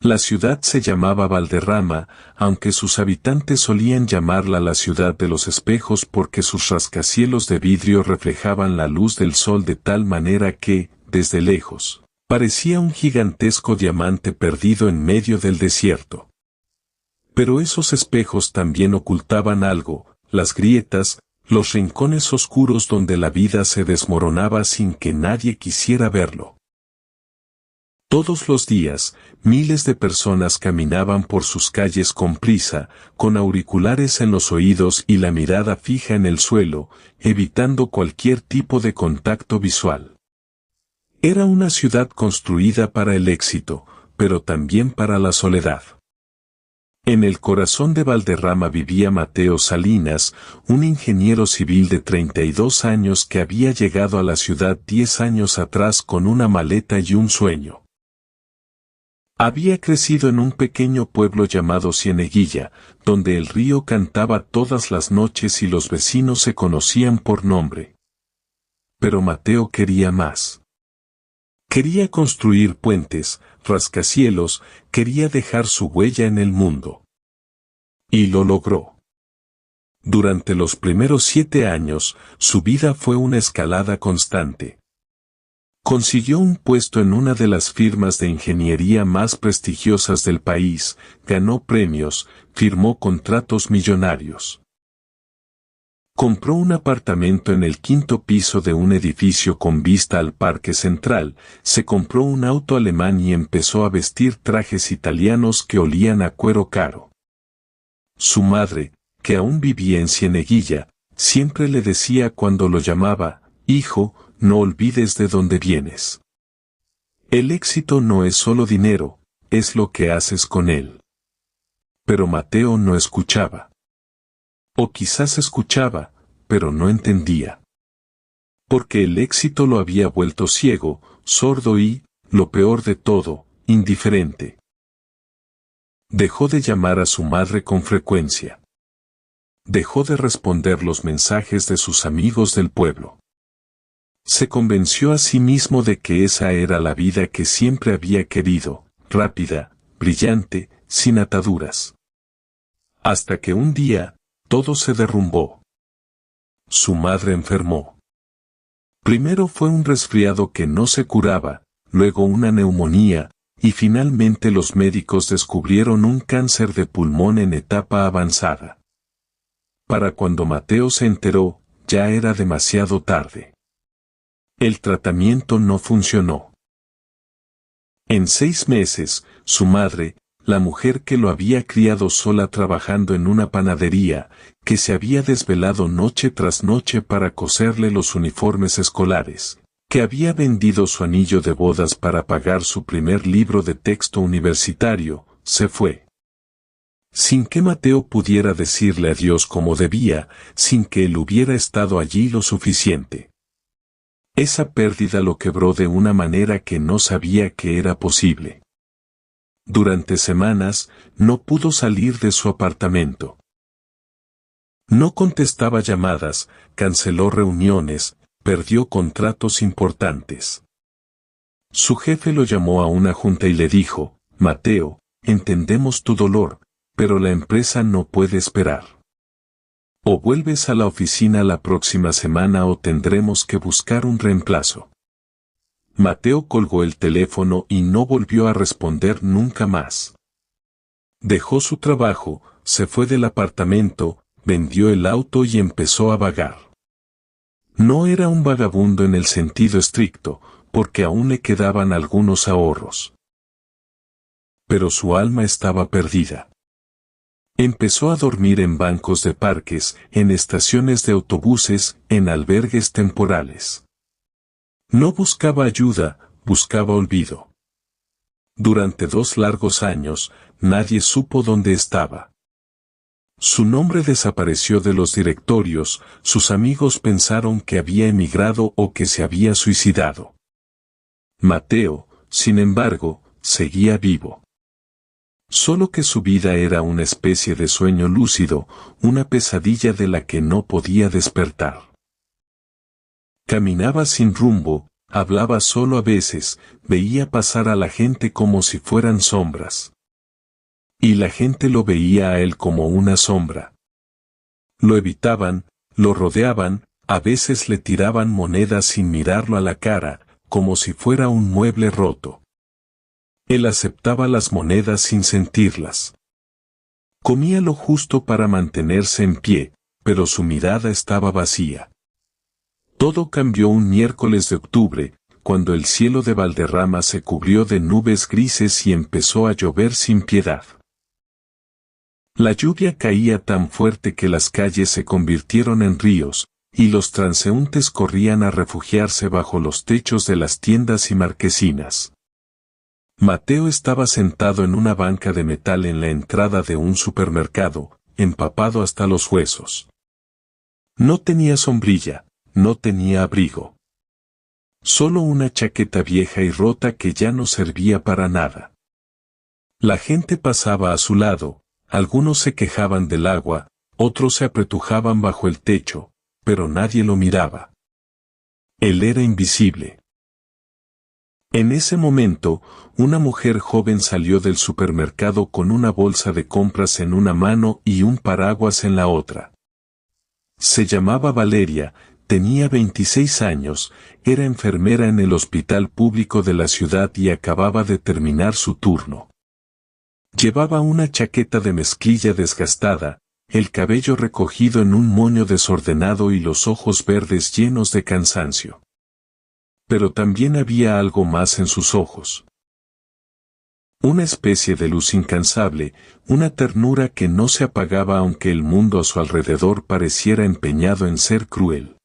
La ciudad se llamaba Valderrama, aunque sus habitantes solían llamarla la ciudad de los espejos porque sus rascacielos de vidrio reflejaban la luz del sol de tal manera que, desde lejos, parecía un gigantesco diamante perdido en medio del desierto. Pero esos espejos también ocultaban algo, las grietas, los rincones oscuros donde la vida se desmoronaba sin que nadie quisiera verlo. Todos los días, miles de personas caminaban por sus calles con prisa, con auriculares en los oídos y la mirada fija en el suelo, evitando cualquier tipo de contacto visual. Era una ciudad construida para el éxito, pero también para la soledad. En el corazón de Valderrama vivía Mateo Salinas, un ingeniero civil de 32 años que había llegado a la ciudad 10 años atrás con una maleta y un sueño. Había crecido en un pequeño pueblo llamado Cieneguilla, donde el río cantaba todas las noches y los vecinos se conocían por nombre. Pero Mateo quería más. Quería construir puentes, rascacielos, quería dejar su huella en el mundo. Y lo logró. Durante los primeros 7 años, su vida fue una escalada constante. Consiguió un puesto en una de las firmas de ingeniería más prestigiosas del país, ganó premios, firmó contratos millonarios. Compró un apartamento en el 5º piso de un edificio con vista al Parque Central, se compró un auto alemán y empezó a vestir trajes italianos que olían a cuero caro. Su madre, que aún vivía en Cieneguilla, siempre le decía cuando lo llamaba, «Hijo, no olvides de dónde vienes. El éxito no es solo dinero, es lo que haces con él». Pero Mateo no escuchaba. O quizás escuchaba, pero no entendía. Porque el éxito lo había vuelto ciego, sordo y, lo peor de todo, indiferente. Dejó de llamar a su madre con frecuencia. Dejó de responder los mensajes de sus amigos del pueblo. Se convenció a sí mismo de que esa era la vida que siempre había querido, rápida, brillante, sin ataduras. Hasta que un día, todo se derrumbó. Su madre enfermó. Primero fue un resfriado que no se curaba, luego una neumonía, y finalmente los médicos descubrieron un cáncer de pulmón en etapa avanzada. Para cuando Mateo se enteró, ya era demasiado tarde. El tratamiento no funcionó. En 6 meses, su madre, la mujer que lo había criado sola trabajando en una panadería, que se había desvelado noche tras noche para coserle los uniformes escolares, que había vendido su anillo de bodas para pagar su primer libro de texto universitario, se fue. Sin que Mateo pudiera decirle adiós como debía, sin que él hubiera estado allí lo suficiente. Esa pérdida lo quebró de una manera que no sabía que era posible. Durante semanas, no pudo salir de su apartamento. No contestaba llamadas, canceló reuniones, perdió contratos importantes. Su jefe lo llamó a una junta y le dijo, «Mateo, entendemos tu dolor, pero la empresa no puede esperar. O vuelves a la oficina la próxima semana o tendremos que buscar un reemplazo». Mateo colgó el teléfono y no volvió a responder nunca más. Dejó su trabajo, se fue del apartamento, vendió el auto y empezó a vagar. No era un vagabundo en el sentido estricto, porque aún le quedaban algunos ahorros. Pero su alma estaba perdida. Empezó a dormir en bancos de parques, en estaciones de autobuses, en albergues temporales. No buscaba ayuda, buscaba olvido. Durante 2 largos años, nadie supo dónde estaba. Su nombre desapareció de los directorios, sus amigos pensaron que había emigrado o que se había suicidado. Mateo, sin embargo, seguía vivo. Solo que su vida era una especie de sueño lúcido, una pesadilla de la que no podía despertar. Caminaba sin rumbo, hablaba solo a veces, veía pasar a la gente como si fueran sombras. Y la gente lo veía a él como una sombra. Lo evitaban, lo rodeaban, a veces le tiraban monedas sin mirarlo a la cara, como si fuera un mueble roto. Él aceptaba las monedas sin sentirlas. Comía lo justo para mantenerse en pie, pero su mirada estaba vacía. Todo cambió un miércoles de octubre, cuando el cielo de Valderrama se cubrió de nubes grises y empezó a llover sin piedad. La lluvia caía tan fuerte que las calles se convirtieron en ríos, y los transeúntes corrían a refugiarse bajo los techos de las tiendas y marquesinas. Mateo estaba sentado en una banca de metal en la entrada de un supermercado, empapado hasta los huesos. No tenía sombrilla, no tenía abrigo. Solo una chaqueta vieja y rota que ya no servía para nada. La gente pasaba a su lado, algunos se quejaban del agua, otros se apretujaban bajo el techo, pero nadie lo miraba. Él era invisible. En ese momento, una mujer joven salió del supermercado con una bolsa de compras en una mano y un paraguas en la otra. Se llamaba Valeria, tenía 26 años, era enfermera en el hospital público de la ciudad y acababa de terminar su turno. Llevaba una chaqueta de mezclilla desgastada, el cabello recogido en un moño desordenado y los ojos verdes llenos de cansancio. Pero también había algo más en sus ojos. Una especie de luz incansable, una ternura que no se apagaba aunque el mundo a su alrededor pareciera empeñado en ser cruel.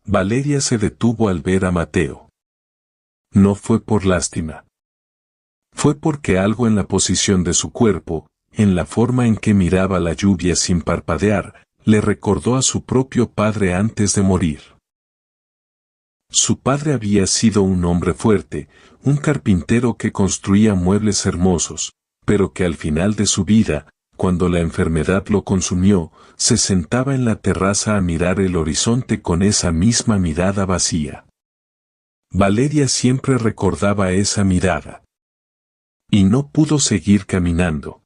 Valeria se detuvo al ver a Mateo. No fue por lástima. Fue porque algo en la posición de su cuerpo, en la forma en que miraba la lluvia sin parpadear, le recordó a su propio padre antes de morir. Su padre había sido un hombre fuerte, un carpintero que construía muebles hermosos, pero que al final de su vida, cuando la enfermedad lo consumió, se sentaba en la terraza a mirar el horizonte con esa misma mirada vacía. Valeria siempre recordaba esa mirada. Y no pudo seguir caminando.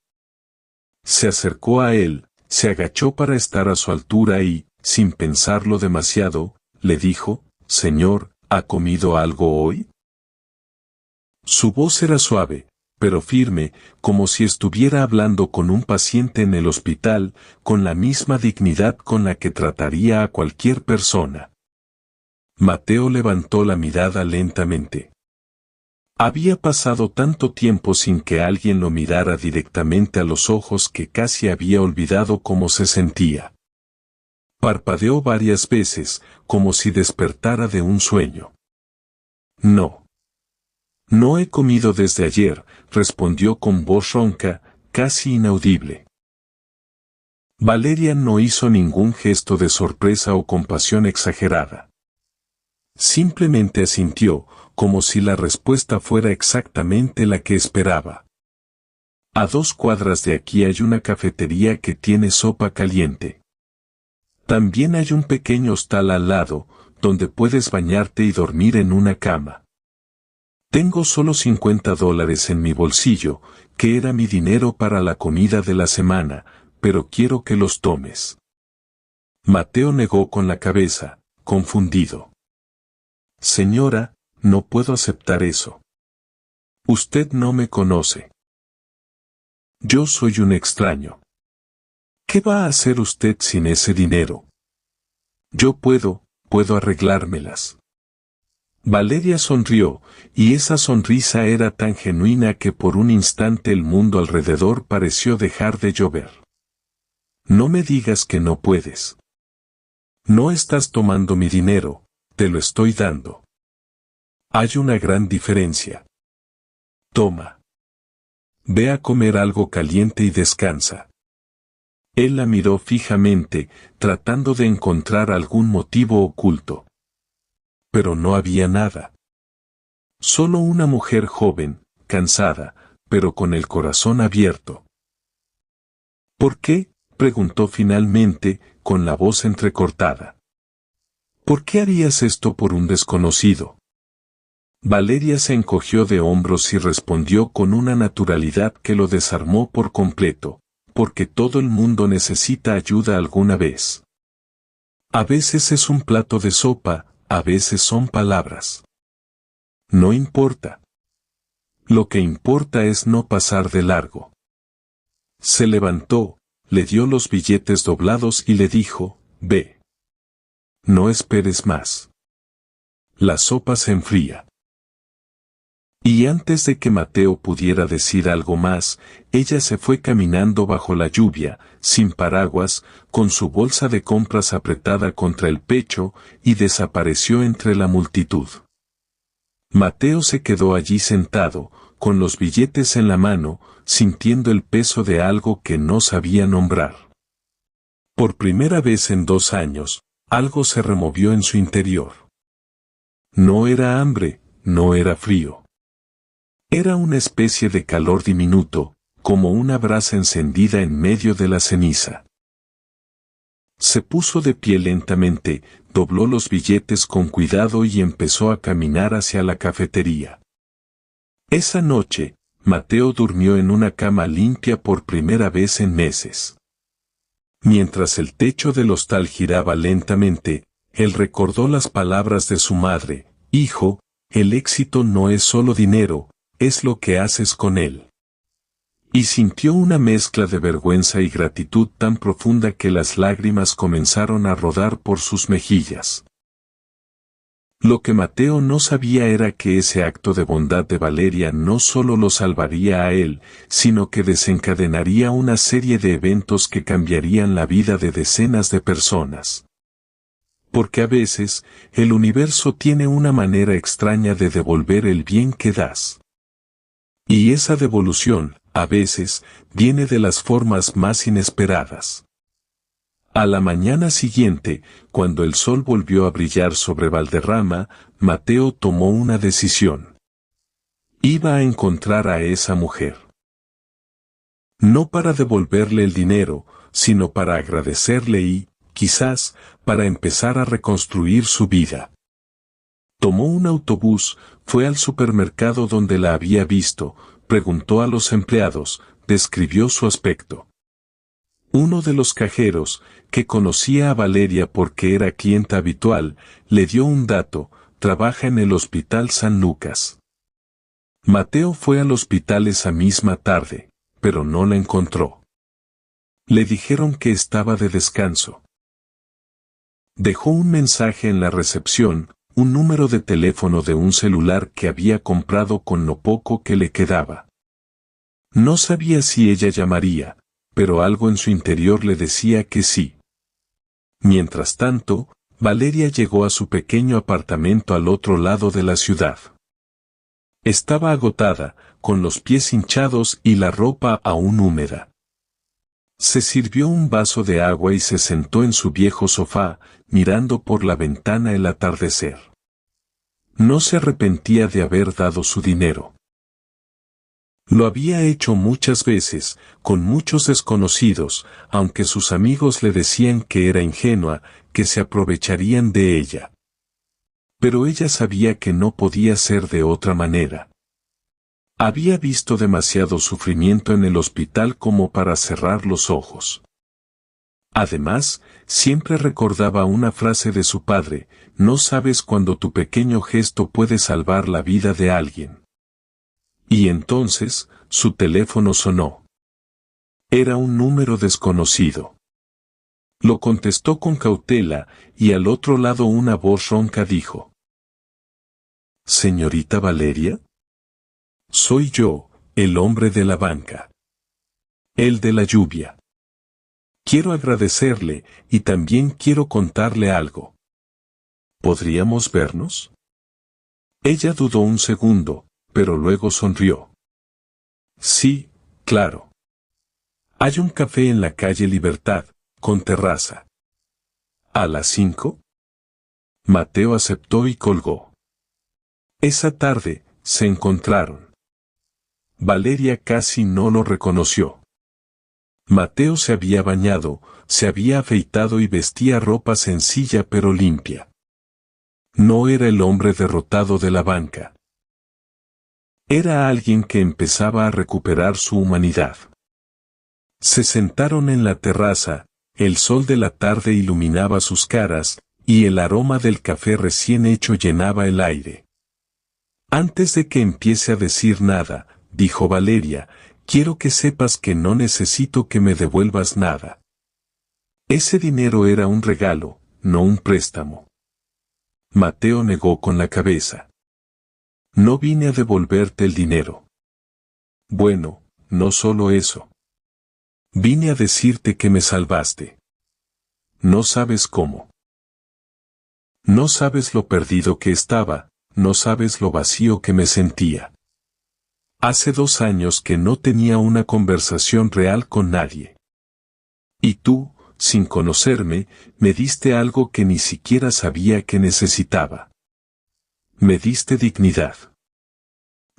Se acercó a él, se agachó para estar a su altura y, sin pensarlo demasiado, le dijo: «Señor, ¿ha comido algo hoy?». Su voz era suave, pero firme, como si estuviera hablando con un paciente en el hospital, con la misma dignidad con la que trataría a cualquier persona. Mateo levantó la mirada lentamente. Había pasado tanto tiempo sin que alguien lo mirara directamente a los ojos que casi había olvidado cómo se sentía. Parpadeó varias veces, como si despertara de un sueño. «No. No he comido desde ayer», respondió con voz ronca, casi inaudible. Valeria no hizo ningún gesto de sorpresa o compasión exagerada. Simplemente asintió, como si la respuesta fuera exactamente la que esperaba. «A 2 cuadras de aquí hay una cafetería que tiene sopa caliente. También hay un pequeño hostal al lado, donde puedes bañarte y dormir en una cama. Tengo solo $50 en mi bolsillo, que era mi dinero para la comida de la semana, pero quiero que los tomes». Mateo negó con la cabeza, confundido. «Señora, no puedo aceptar eso. Usted no me conoce. Yo soy un extraño. ¿Qué va a hacer usted sin ese dinero? Yo puedo arreglármelas». Valeria sonrió, y esa sonrisa era tan genuina que por un instante el mundo alrededor pareció dejar de llover. «No me digas que no puedes. No estás tomando mi dinero, te lo estoy dando. Hay una gran diferencia. Toma. Ve a comer algo caliente y descansa». Él la miró fijamente, tratando de encontrar algún motivo oculto. Pero no había nada. Solo una mujer joven, cansada, pero con el corazón abierto. «¿Por qué?», preguntó finalmente, con la voz entrecortada. «¿Por qué harías esto por un desconocido?». Valeria se encogió de hombros y respondió con una naturalidad que lo desarmó por completo, porque todo el mundo necesita ayuda alguna vez. A veces es un plato de sopa, a veces son palabras. No importa. Lo que importa es no pasar de largo. Se levantó, le dio los billetes doblados y le dijo, ve. No esperes más. La sopa se enfría. Y antes de que Mateo pudiera decir algo más, ella se fue caminando bajo la lluvia, sin paraguas, con su bolsa de compras apretada contra el pecho, y desapareció entre la multitud. Mateo se quedó allí sentado, con los billetes en la mano, sintiendo el peso de algo que no sabía nombrar. Por primera vez en 2 años, algo se removió en su interior. No era hambre, no era frío. Era una especie de calor diminuto, como una brasa encendida en medio de la ceniza. Se puso de pie lentamente, dobló los billetes con cuidado y empezó a caminar hacia la cafetería. Esa noche, Mateo durmió en una cama limpia por primera vez en meses. Mientras el techo del hostal giraba lentamente, él recordó las palabras de su madre: hijo, el éxito no es solo dinero, es lo que haces con él. Y sintió una mezcla de vergüenza y gratitud tan profunda que las lágrimas comenzaron a rodar por sus mejillas. Lo que Mateo no sabía era que ese acto de bondad de Valeria no solo lo salvaría a él, sino que desencadenaría una serie de eventos que cambiarían la vida de decenas de personas. Porque a veces, el universo tiene una manera extraña de devolver el bien que das. Y esa devolución, a veces, viene de las formas más inesperadas. A la mañana siguiente, cuando el sol volvió a brillar sobre Valderrama, Mateo tomó una decisión. Iba a encontrar a esa mujer. No para devolverle el dinero, sino para agradecerle y, quizás, para empezar a reconstruir su vida. Tomó un autobús, fue al supermercado donde la había visto, preguntó a los empleados, describió su aspecto. Uno de los cajeros, que conocía a Valeria porque era clienta habitual, le dio un dato: trabaja en el Hospital San Lucas. Mateo fue al hospital esa misma tarde, pero no la encontró. Le dijeron que estaba de descanso. Dejó un mensaje en la recepción, un número de teléfono de un celular que había comprado con lo poco que le quedaba. No sabía si ella llamaría, pero algo en su interior le decía que sí. Mientras tanto, Valeria llegó a su pequeño apartamento al otro lado de la ciudad. Estaba agotada, con los pies hinchados y la ropa aún húmeda. Se sirvió un vaso de agua y se sentó en su viejo sofá, mirando por la ventana el atardecer. No se arrepentía de haber dado su dinero. Lo había hecho muchas veces, con muchos desconocidos, aunque sus amigos le decían que era ingenua, que se aprovecharían de ella. Pero ella sabía que no podía ser de otra manera. Había visto demasiado sufrimiento en el hospital como para cerrar los ojos. Además, siempre recordaba una frase de su padre: no sabes cuándo tu pequeño gesto puede salvar la vida de alguien. Y entonces, su teléfono sonó. Era un número desconocido. Lo contestó con cautela, y al otro lado una voz ronca dijo: ¿Señorita Valeria? Soy yo, el hombre de la banca. El de la lluvia. Quiero agradecerle, y también quiero contarle algo. ¿Podríamos vernos? Ella dudó un segundo, pero luego sonrió. Sí, claro. Hay un café en la calle Libertad, con terraza. ¿A las 5? Mateo aceptó y colgó. Esa tarde, se encontraron. Valeria casi no lo reconoció. Mateo se había bañado, se había afeitado y vestía ropa sencilla pero limpia. No era el hombre derrotado de la banca. Era alguien que empezaba a recuperar su humanidad. Se sentaron en la terraza, el sol de la tarde iluminaba sus caras, y el aroma del café recién hecho llenaba el aire. Antes de que empiece a decir nada, dijo Valeria, quiero que sepas que no necesito que me devuelvas nada. Ese dinero era un regalo, no un préstamo. Mateo negó con la cabeza. No vine a devolverte el dinero. Bueno, no solo eso. Vine a decirte que me salvaste. No sabes cómo. No sabes lo perdido que estaba, no sabes lo vacío que me sentía. Hace 2 años que no tenía una conversación real con nadie. Y tú, sin conocerme, me diste algo que ni siquiera sabía que necesitaba. Me diste dignidad.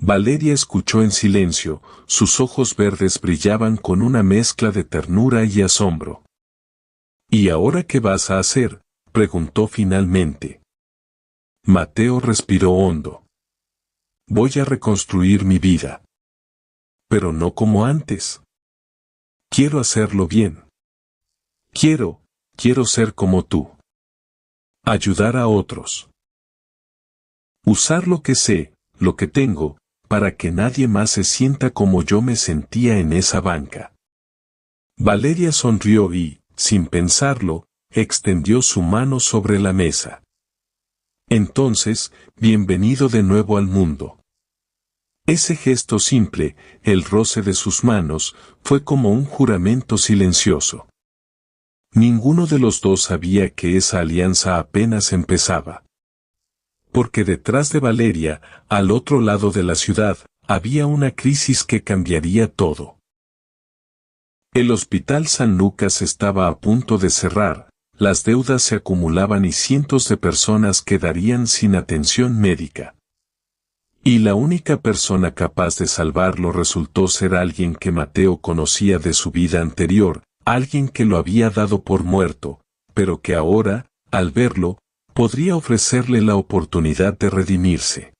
Valeria escuchó en silencio, sus ojos verdes brillaban con una mezcla de ternura y asombro. ¿Y ahora qué vas a hacer?, preguntó finalmente. Mateo respiró hondo. Voy a reconstruir mi vida. Pero no como antes. Quiero hacerlo bien. Quiero ser como tú. Ayudar a otros. Usar lo que sé, lo que tengo, para que nadie más se sienta como yo me sentía en esa banca. Valeria sonrió y, sin pensarlo, extendió su mano sobre la mesa. Entonces, bienvenido de nuevo al mundo. Ese gesto simple, el roce de sus manos, fue como un juramento silencioso. Ninguno de los dos sabía que esa alianza apenas empezaba. Porque detrás de Valeria, al otro lado de la ciudad, había una crisis que cambiaría todo. El Hospital San Lucas estaba a punto de cerrar, las deudas se acumulaban y cientos de personas quedarían sin atención médica. Y la única persona capaz de salvarlo resultó ser alguien que Mateo conocía de su vida anterior, alguien que lo había dado por muerto, pero que ahora, al verlo, podría ofrecerle la oportunidad de redimirse.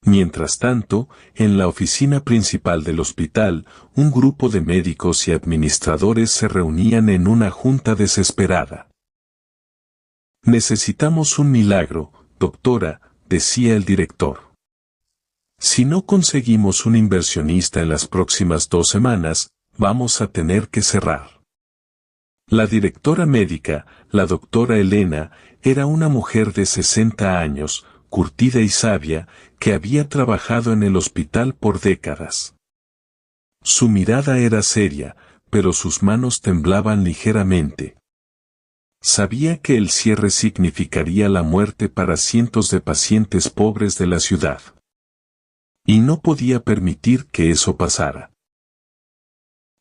Mientras tanto, en la oficina principal del hospital, un grupo de médicos y administradores se reunían en una junta desesperada. Necesitamos un milagro, doctora, decía el director. Si no conseguimos un inversionista en las próximas 2 semanas, vamos a tener que cerrar. La directora médica, la doctora Elena, era una mujer de 60 años, curtida y sabia, que había trabajado en el hospital por décadas. Su mirada era seria, pero sus manos temblaban ligeramente. Sabía que el cierre significaría la muerte para cientos de pacientes pobres de la ciudad. Y no podía permitir que eso pasara.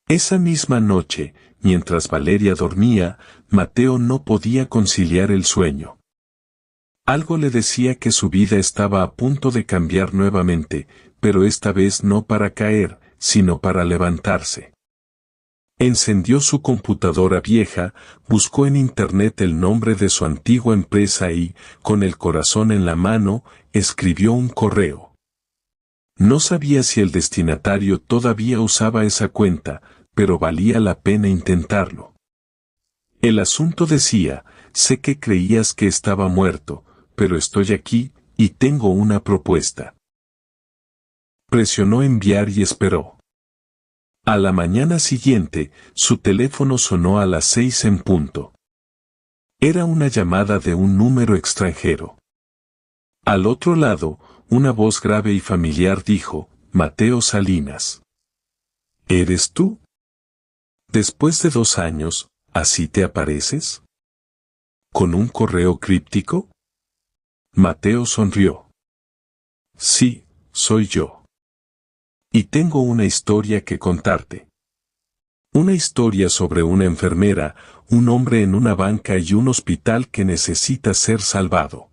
Esa misma noche, mientras Valeria dormía, Mateo no podía conciliar el sueño. Algo le decía que su vida estaba a punto de cambiar nuevamente, pero esta vez no para caer, sino para levantarse. Encendió su computadora vieja, buscó en internet el nombre de su antigua empresa y, con el corazón en la mano, escribió un correo. No sabía si el destinatario todavía usaba esa cuenta, pero valía la pena intentarlo. El asunto decía, sé que creías que estaba muerto, pero estoy aquí, y tengo una propuesta. Presionó enviar y esperó. A la mañana siguiente, su teléfono sonó a las 6 en punto. Era una llamada de un número extranjero. Al otro lado, una voz grave y familiar dijo, Mateo Salinas. ¿Eres tú? Después de 2 años, ¿así te apareces? ¿Con un correo críptico? Mateo sonrió. Sí, soy yo. Y tengo una historia que contarte. Una historia sobre una enfermera, un hombre en una banca y un hospital que necesita ser salvado.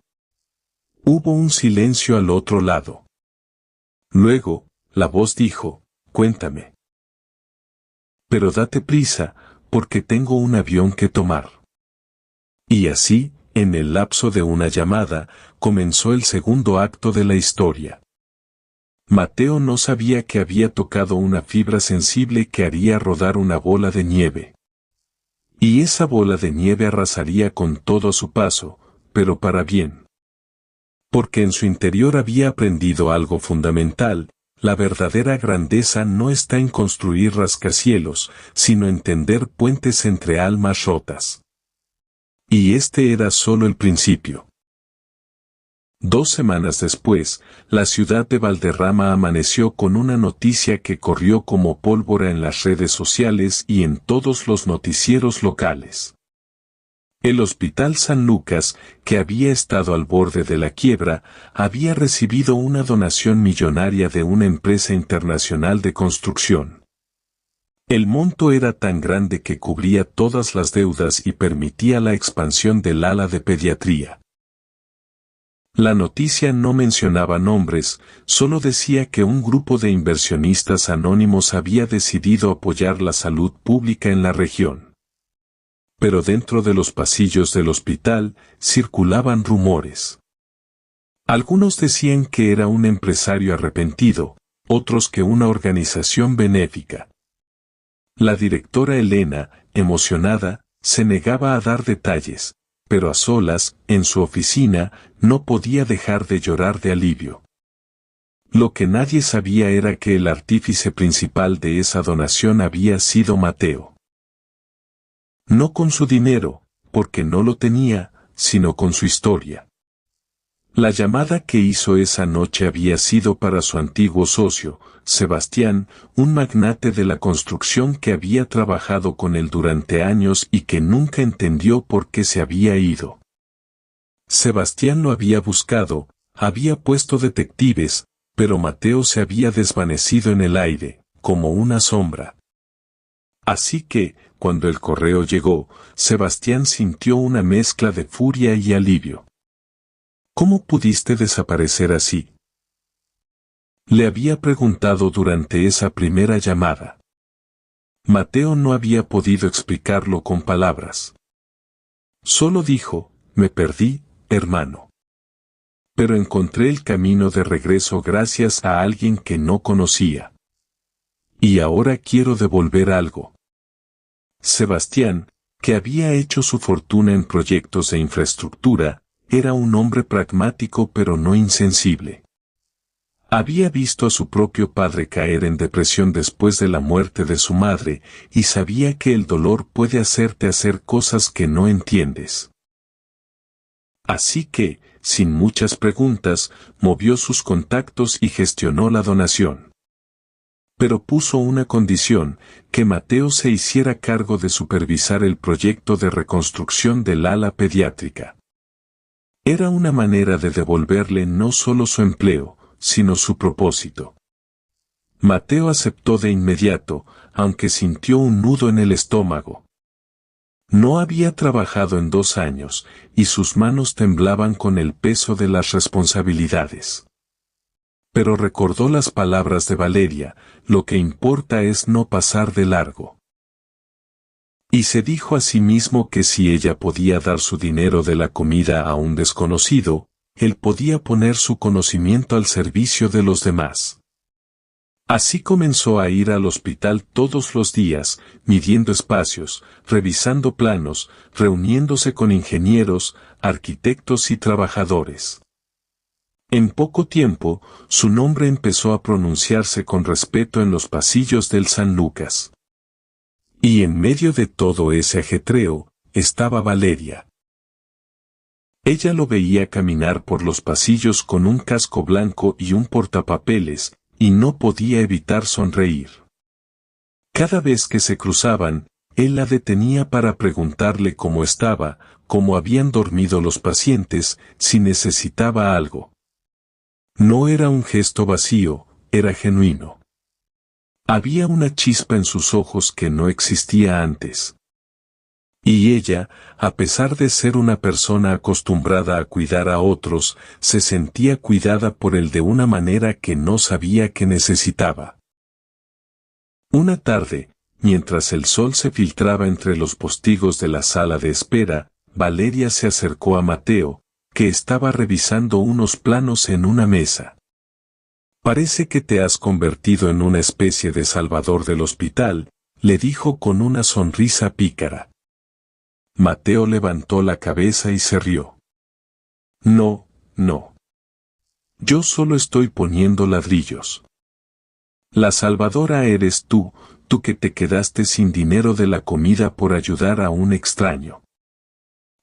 Hubo un silencio al otro lado. Luego, la voz dijo, cuéntame. Pero date prisa, porque tengo un avión que tomar. Y así, en el lapso de una llamada, comenzó el segundo acto de la historia. Mateo no sabía que había tocado una fibra sensible que haría rodar una bola de nieve. Y esa bola de nieve arrasaría con todo a su paso, pero para bien. Porque en su interior había aprendido algo fundamental: la verdadera grandeza no está en construir rascacielos, sino en tender puentes entre almas rotas. Y este era solo el principio. 2 semanas después, la ciudad de Valderrama amaneció con una noticia que corrió como pólvora en las redes sociales y en todos los noticieros locales. El Hospital San Lucas, que había estado al borde de la quiebra, había recibido una donación millonaria de una empresa internacional de construcción. El monto era tan grande que cubría todas las deudas y permitía la expansión del ala de pediatría. La noticia no mencionaba nombres, solo decía que un grupo de inversionistas anónimos había decidido apoyar la salud pública en la región. Pero dentro de los pasillos del hospital circulaban rumores. Algunos decían que era un empresario arrepentido, otros que una organización benéfica. La directora Elena, emocionada, se negaba a dar detalles, pero a solas, en su oficina, no podía dejar de llorar de alivio. Lo que nadie sabía era que el artífice principal de esa donación había sido Mateo. No con su dinero, porque no lo tenía, sino con su historia. La llamada que hizo esa noche había sido para su antiguo socio, Sebastián, un magnate de la construcción que había trabajado con él durante años y que nunca entendió por qué se había ido. Sebastián lo había buscado, había puesto detectives, pero Mateo se había desvanecido en el aire, como una sombra. Así que, cuando el correo llegó, Sebastián sintió una mezcla de furia y alivio. ¿Cómo pudiste desaparecer así?, le había preguntado durante esa primera llamada. Mateo no había podido explicarlo con palabras. Solo dijo: me perdí, hermano. Pero encontré el camino de regreso gracias a alguien que no conocía. Y ahora quiero devolver algo. Sebastián, que había hecho su fortuna en proyectos de infraestructura, era un hombre pragmático pero no insensible. Había visto a su propio padre caer en depresión después de la muerte de su madre, y sabía que el dolor puede hacerte hacer cosas que no entiendes. Así que, sin muchas preguntas, movió sus contactos y gestionó la donación. Pero puso una condición: que Mateo se hiciera cargo de supervisar el proyecto de reconstrucción del ala pediátrica. Era una manera de devolverle no solo su empleo, sino su propósito. Mateo aceptó de inmediato, aunque sintió un nudo en el estómago. No había trabajado en 2 años, y sus manos temblaban con el peso de las responsabilidades. Pero recordó las palabras de Valeria: lo que importa es no pasar de largo. Y se dijo a sí mismo que si ella podía dar su dinero de la comida a un desconocido, él podía poner su conocimiento al servicio de los demás. Así comenzó a ir al hospital todos los días, midiendo espacios, revisando planos, reuniéndose con ingenieros, arquitectos y trabajadores. En poco tiempo, su nombre empezó a pronunciarse con respeto en los pasillos del San Lucas. Y en medio de todo ese ajetreo, estaba Valeria. Ella lo veía caminar por los pasillos con un casco blanco y un portapapeles, y no podía evitar sonreír. Cada vez que se cruzaban, él la detenía para preguntarle cómo estaba, cómo habían dormido los pacientes, si necesitaba algo. No era un gesto vacío, era genuino. Había una chispa en sus ojos que no existía antes. Y ella, a pesar de ser una persona acostumbrada a cuidar a otros, se sentía cuidada por él de una manera que no sabía que necesitaba. Una tarde, mientras el sol se filtraba entre los postigos de la sala de espera, Valeria se acercó a Mateo, que estaba revisando unos planos en una mesa. Parece que te has convertido en una especie de salvador del hospital, le dijo con una sonrisa pícara. Mateo levantó la cabeza y se rió. No, no. Yo solo estoy poniendo ladrillos. La salvadora eres tú, tú que te quedaste sin dinero de la comida por ayudar a un extraño.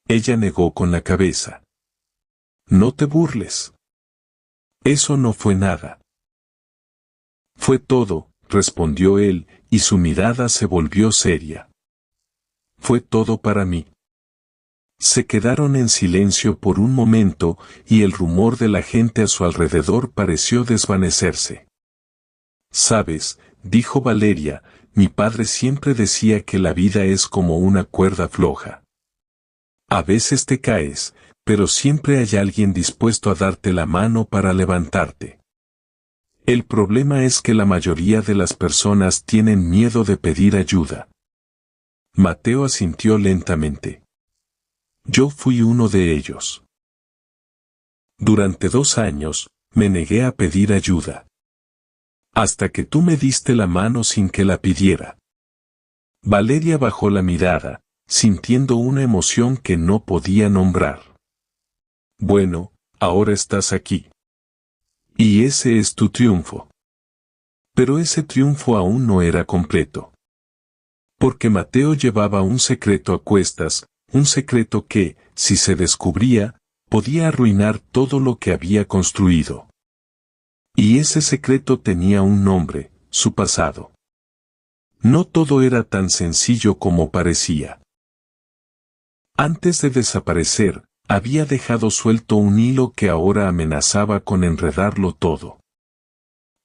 Ella negó con la cabeza. No te burles. Eso no fue nada. Fue todo, respondió él, y su mirada se volvió seria. Fue todo para mí. Se quedaron en silencio por un momento, y el rumor de la gente a su alrededor pareció desvanecerse. Sabes, dijo Valeria, mi padre siempre decía que la vida es como una cuerda floja. A veces te caes, pero siempre hay alguien dispuesto a darte la mano para levantarte. El problema es que la mayoría de las personas tienen miedo de pedir ayuda. Mateo asintió lentamente. Yo fui uno de ellos. Durante 2 años, me negué a pedir ayuda. Hasta que tú me diste la mano sin que la pidiera. Valeria bajó la mirada, sintiendo una emoción que no podía nombrar. Bueno, ahora estás aquí. Y ese es tu triunfo. Pero ese triunfo aún no era completo. Porque Mateo llevaba un secreto a cuestas, un secreto que, si se descubría, podía arruinar todo lo que había construido. Y ese secreto tenía un nombre, su pasado. No todo era tan sencillo como parecía. Antes de desaparecer, había dejado suelto un hilo que ahora amenazaba con enredarlo todo.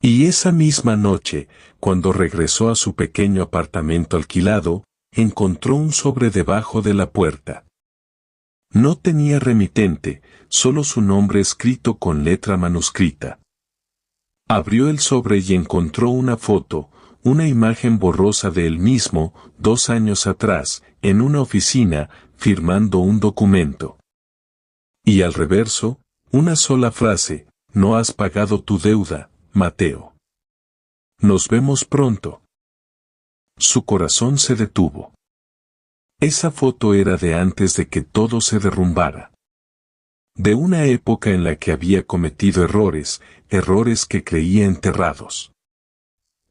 Y esa misma noche, cuando regresó a su pequeño apartamento alquilado, encontró un sobre debajo de la puerta. No tenía remitente, solo su nombre escrito con letra manuscrita. Abrió el sobre y encontró una foto, una imagen borrosa de él mismo, 2 años atrás, en una oficina, firmando un documento. Y al reverso, una sola frase, no has pagado tu deuda, Mateo. Nos vemos pronto. Su corazón se detuvo. Esa foto era de antes de que todo se derrumbara. De una época en la que había cometido errores que creía enterrados.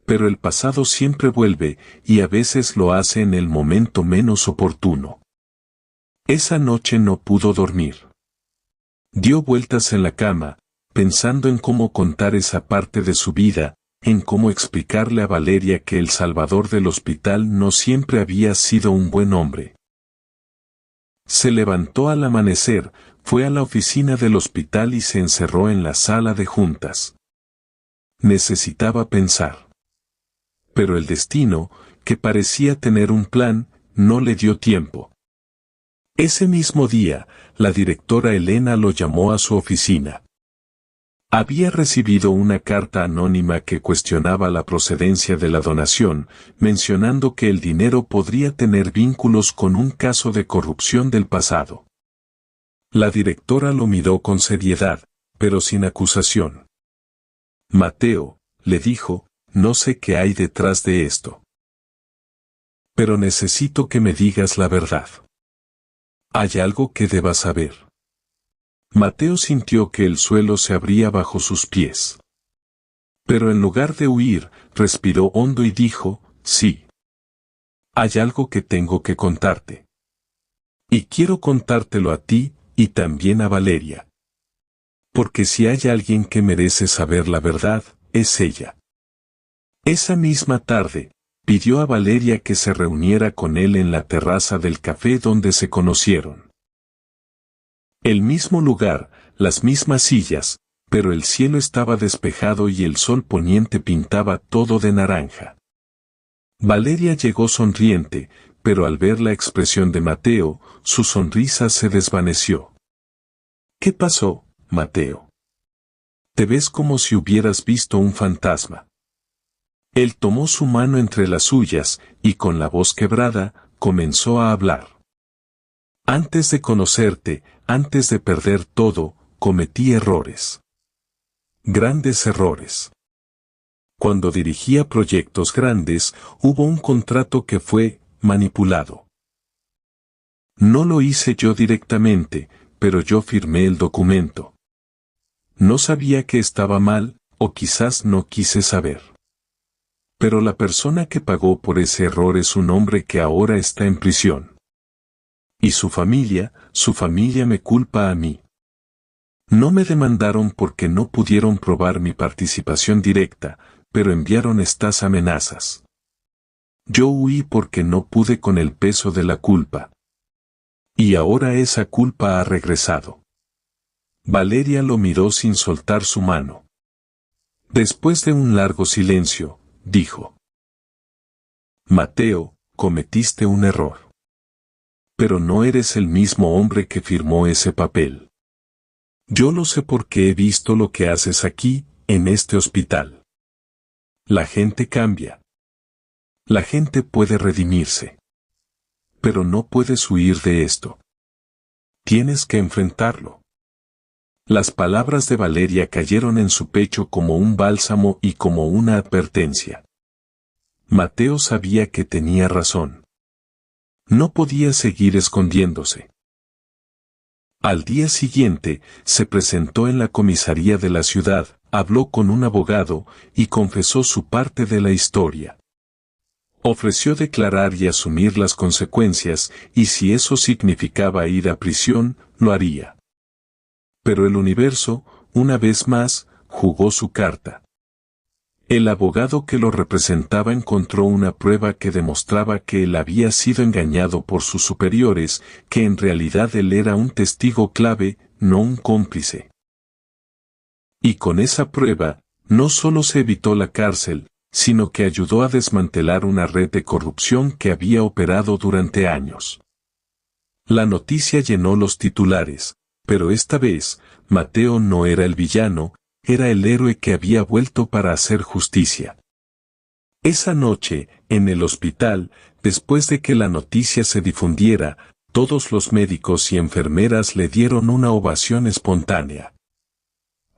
Pero el pasado siempre vuelve, y a veces lo hace en el momento menos oportuno. Esa noche no pudo dormir. Dio vueltas en la cama, pensando en cómo contar esa parte de su vida, en cómo explicarle a Valeria que el salvador del hospital no siempre había sido un buen hombre. Se levantó al amanecer, fue a la oficina del hospital y se encerró en la sala de juntas. Necesitaba pensar. Pero el destino, que parecía tener un plan, no le dio tiempo. Ese mismo día, la directora Elena lo llamó a su oficina. Había recibido una carta anónima que cuestionaba la procedencia de la donación, mencionando que el dinero podría tener vínculos con un caso de corrupción del pasado. La directora lo miró con seriedad, pero sin acusación. Mateo, le dijo, no sé qué hay detrás de esto. Pero necesito que me digas la verdad. ¿Hay algo que debas saber? Mateo sintió que el suelo se abría bajo sus pies. Pero en lugar de huir, respiró hondo y dijo, sí. Hay algo que tengo que contarte. Y quiero contártelo a ti, y también a Valeria. Porque si hay alguien que merece saber la verdad, es ella. Esa misma tarde, pidió a Valeria que se reuniera con él en la terraza del café donde se conocieron. El mismo lugar, las mismas sillas, pero el cielo estaba despejado y el sol poniente pintaba todo de naranja. Valeria llegó sonriente, pero al ver la expresión de Mateo, su sonrisa se desvaneció. ¿Qué pasó, Mateo? Te ves como si hubieras visto un fantasma. Él tomó su mano entre las suyas, y con la voz quebrada, comenzó a hablar. Antes de conocerte, antes de perder todo, cometí errores. Grandes errores. Cuando dirigía proyectos grandes, hubo un contrato que fue manipulado. No lo hice yo directamente, pero yo firmé el documento. No sabía que estaba mal, o quizás no quise saber. Pero la persona que pagó por ese error es un hombre que ahora está en prisión. Y su familia me culpa a mí. No me demandaron porque no pudieron probar mi participación directa, pero enviaron estas amenazas. Yo huí porque no pude con el peso de la culpa. Y ahora esa culpa ha regresado. Valeria lo miró sin soltar su mano. Después de un largo silencio, dijo: Mateo, cometiste un error. Pero no eres el mismo hombre que firmó ese papel. Yo lo sé porque he visto lo que haces aquí, en este hospital. La gente cambia. La gente puede redimirse. Pero no puedes huir de esto. Tienes que enfrentarlo. Las palabras de Valeria cayeron en su pecho como un bálsamo y como una advertencia. Mateo sabía que tenía razón. No podía seguir escondiéndose. Al día siguiente, se presentó en la comisaría de la ciudad, habló con un abogado y confesó su parte de la historia. Ofreció declarar y asumir las consecuencias, y si eso significaba ir a prisión, lo haría. Pero el universo, una vez más, jugó su carta. El abogado que lo representaba encontró una prueba que demostraba que él había sido engañado por sus superiores, que en realidad él era un testigo clave, no un cómplice. Y con esa prueba, no solo se evitó la cárcel, sino que ayudó a desmantelar una red de corrupción que había operado durante años. La noticia llenó los titulares, pero esta vez, Mateo no era el villano, era el héroe que había vuelto para hacer justicia. Esa noche, en el hospital, después de que la noticia se difundiera, todos los médicos y enfermeras le dieron una ovación espontánea.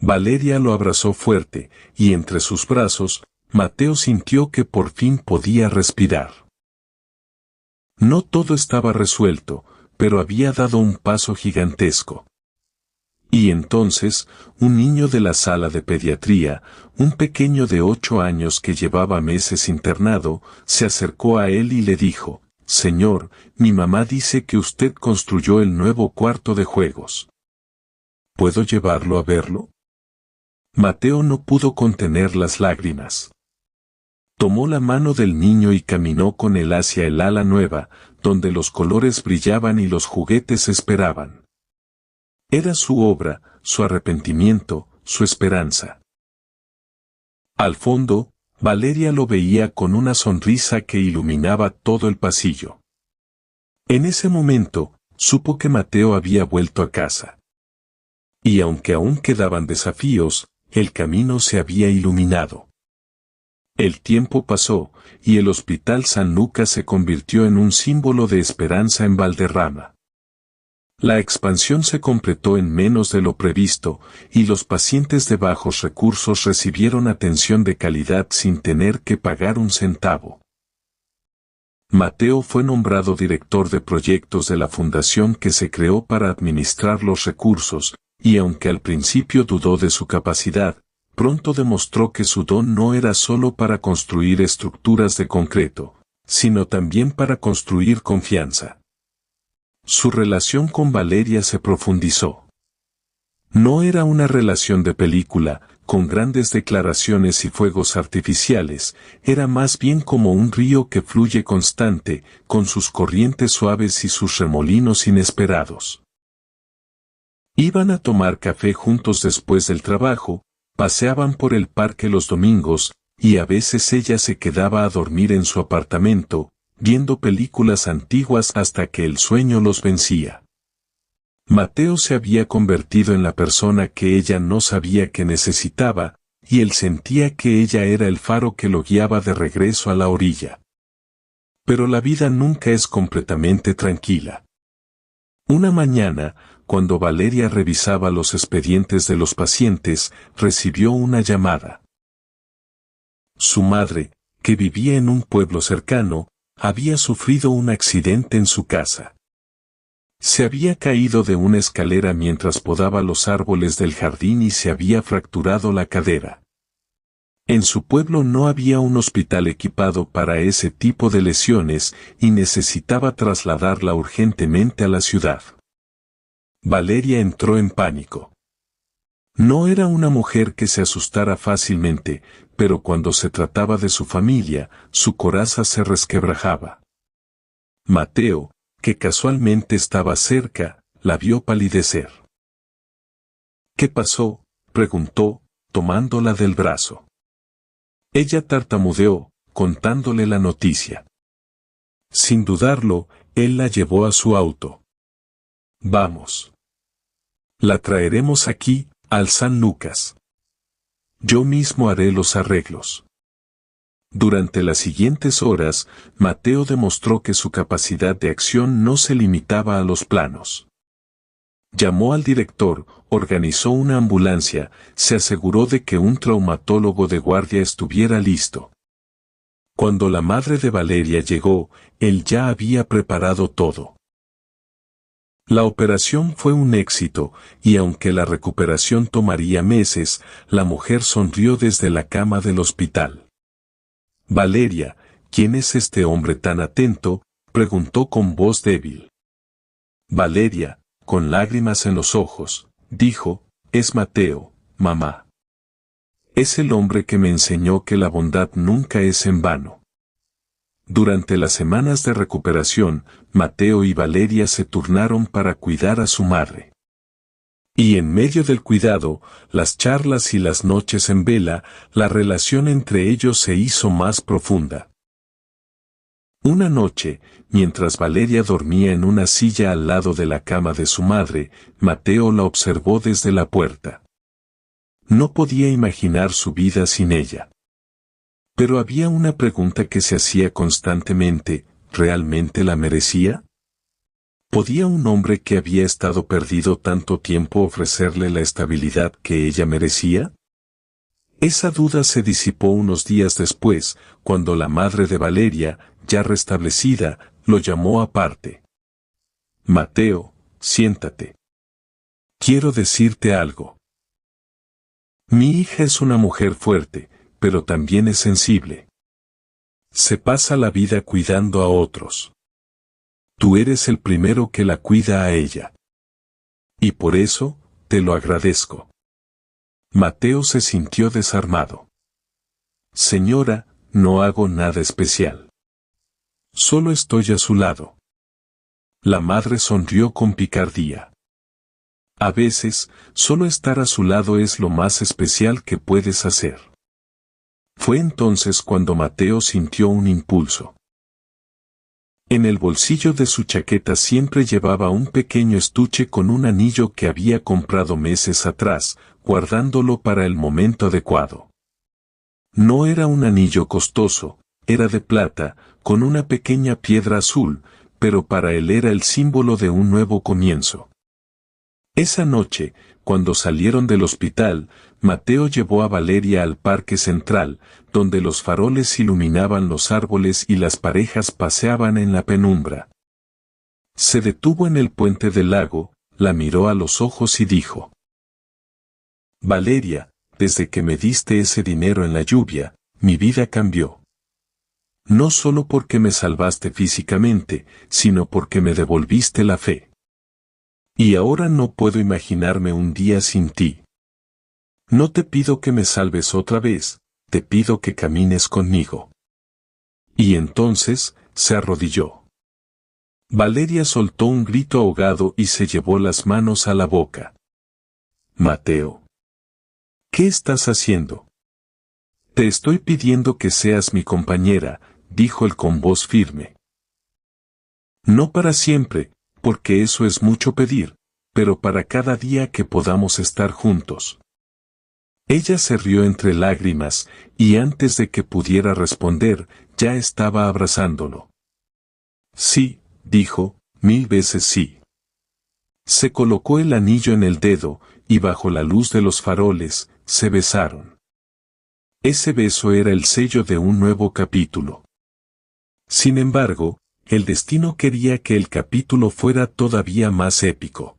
Valeria lo abrazó fuerte, y entre sus brazos, Mateo sintió que por fin podía respirar. No todo estaba resuelto, pero había dado un paso gigantesco. Y entonces, un niño de la sala de pediatría, un pequeño de 8 años que llevaba meses internado, se acercó a él y le dijo: «Señor, mi mamá dice que usted construyó el nuevo cuarto de juegos. ¿Puedo llevarlo a verlo?». Mateo no pudo contener las lágrimas. Tomó la mano del niño y caminó con él hacia el ala nueva, donde los colores brillaban y los juguetes esperaban. Era su obra, su arrepentimiento, su esperanza. Al fondo, Valeria lo veía con una sonrisa que iluminaba todo el pasillo. En ese momento, supo que Mateo había vuelto a casa. Y aunque aún quedaban desafíos, el camino se había iluminado. El tiempo pasó, y el Hospital San Lucas se convirtió en un símbolo de esperanza en Valderrama. La expansión se completó en menos de lo previsto, y los pacientes de bajos recursos recibieron atención de calidad sin tener que pagar un centavo. Mateo fue nombrado director de proyectos de la fundación que se creó para administrar los recursos, y aunque al principio dudó de su capacidad, pronto demostró que su don no era solo para construir estructuras de concreto, sino también para construir confianza. Su relación con Valeria se profundizó. No era una relación de película, con grandes declaraciones y fuegos artificiales, era más bien como un río que fluye constante, con sus corrientes suaves y sus remolinos inesperados. Iban a tomar café juntos después del trabajo, paseaban por el parque los domingos, y a veces ella se quedaba a dormir en su apartamento, viendo películas antiguas hasta que el sueño los vencía. Mateo se había convertido en la persona que ella no sabía que necesitaba, y él sentía que ella era el faro que lo guiaba de regreso a la orilla. Pero la vida nunca es completamente tranquila. Una mañana, cuando Valeria revisaba los expedientes de los pacientes, recibió una llamada. Su madre, que vivía en un pueblo cercano, había sufrido un accidente en su casa. Se había caído de una escalera mientras podaba los árboles del jardín y se había fracturado la cadera. En su pueblo no había un hospital equipado para ese tipo de lesiones y necesitaba trasladarla urgentemente a la ciudad. Valeria entró en pánico. No era una mujer que se asustara fácilmente, pero cuando se trataba de su familia, su coraza se resquebrajaba. Mateo, que casualmente estaba cerca, la vio palidecer. ¿Qué pasó?, preguntó, tomándola del brazo. Ella tartamudeó, contándole la noticia. Sin dudarlo, él la llevó a su auto. Vamos. La traeremos aquí, al San Lucas. Yo mismo haré los arreglos. Durante las siguientes horas, Mateo demostró que su capacidad de acción no se limitaba a los planos. Llamó al director, organizó una ambulancia, se aseguró de que un traumatólogo de guardia estuviera listo. Cuando la madre de Valeria llegó, él ya había preparado todo. La operación fue un éxito, y aunque la recuperación tomaría meses, la mujer sonrió desde la cama del hospital. Valeria, ¿quién es este hombre tan atento?, preguntó con voz débil. Valeria, con lágrimas en los ojos, dijo, es Mateo, mamá. Es el hombre que me enseñó que la bondad nunca es en vano. Durante las semanas de recuperación, Mateo y Valeria se turnaron para cuidar a su madre. Y en medio del cuidado, las charlas y las noches en vela, la relación entre ellos se hizo más profunda. Una noche, mientras Valeria dormía en una silla al lado de la cama de su madre, Mateo la observó desde la puerta. No podía imaginar su vida sin ella. Pero había una pregunta que se hacía constantemente, ¿realmente la merecía? ¿Podía un hombre que había estado perdido tanto tiempo ofrecerle la estabilidad que ella merecía? Esa duda se disipó unos días después, cuando la madre de Valeria, ya restablecida, lo llamó aparte. Mateo, siéntate. Quiero decirte algo. Mi hija es una mujer fuerte, pero también es sensible. Se pasa la vida cuidando a otros. Tú eres el primero que la cuida a ella. Y por eso, te lo agradezco. Mateo se sintió desarmado. Señora, no hago nada especial. Solo estoy a su lado. La madre sonrió con picardía. A veces, solo estar a su lado es lo más especial que puedes hacer. Fue entonces cuando Mateo sintió un impulso. En el bolsillo de su chaqueta siempre llevaba un pequeño estuche con un anillo que había comprado meses atrás, guardándolo para el momento adecuado. No era un anillo costoso, era de plata, con una pequeña piedra azul, pero para él era el símbolo de un nuevo comienzo. Esa noche, cuando salieron del hospital, Mateo llevó a Valeria al parque central, donde los faroles iluminaban los árboles y las parejas paseaban en la penumbra. Se detuvo en el puente del lago, la miró a los ojos y dijo: Valeria, desde que me diste ese dinero en la lluvia, mi vida cambió. No solo porque me salvaste físicamente, sino porque me devolviste la fe. Y ahora no puedo imaginarme un día sin ti. No te pido que me salves otra vez, te pido que camines conmigo. Y entonces, se arrodilló. Valeria soltó un grito ahogado y se llevó las manos a la boca. Mateo. ¿Qué estás haciendo? Te estoy pidiendo que seas mi compañera, dijo él con voz firme. No para siempre, porque eso es mucho pedir, pero para cada día que podamos estar juntos. Ella se rió entre lágrimas, y antes de que pudiera responder, ya estaba abrazándolo. Sí, dijo, 1000 veces sí. Se colocó el anillo en el dedo, y bajo la luz de los faroles, se besaron. Ese beso era el sello de un nuevo capítulo. Sin embargo, el destino quería que el capítulo fuera todavía más épico.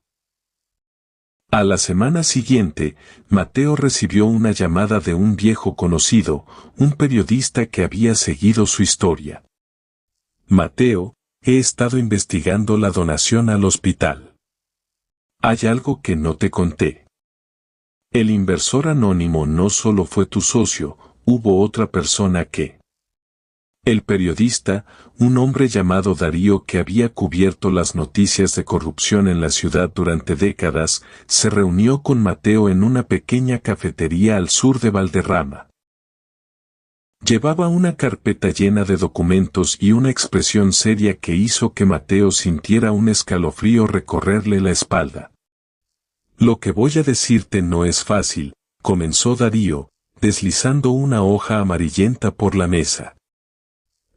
A la semana siguiente, Mateo recibió una llamada de un viejo conocido, un periodista que había seguido su historia. Mateo, he estado investigando la donación al hospital. Hay algo que no te conté. El inversor anónimo no solo fue tu socio, hubo otra persona que... El periodista, un hombre llamado Darío que había cubierto las noticias de corrupción en la ciudad durante décadas, se reunió con Mateo en una pequeña cafetería al sur de Valderrama. Llevaba una carpeta llena de documentos y una expresión seria que hizo que Mateo sintiera un escalofrío recorrerle la espalda. Lo que voy a decirte no es fácil, comenzó Darío, deslizando una hoja amarillenta por la mesa.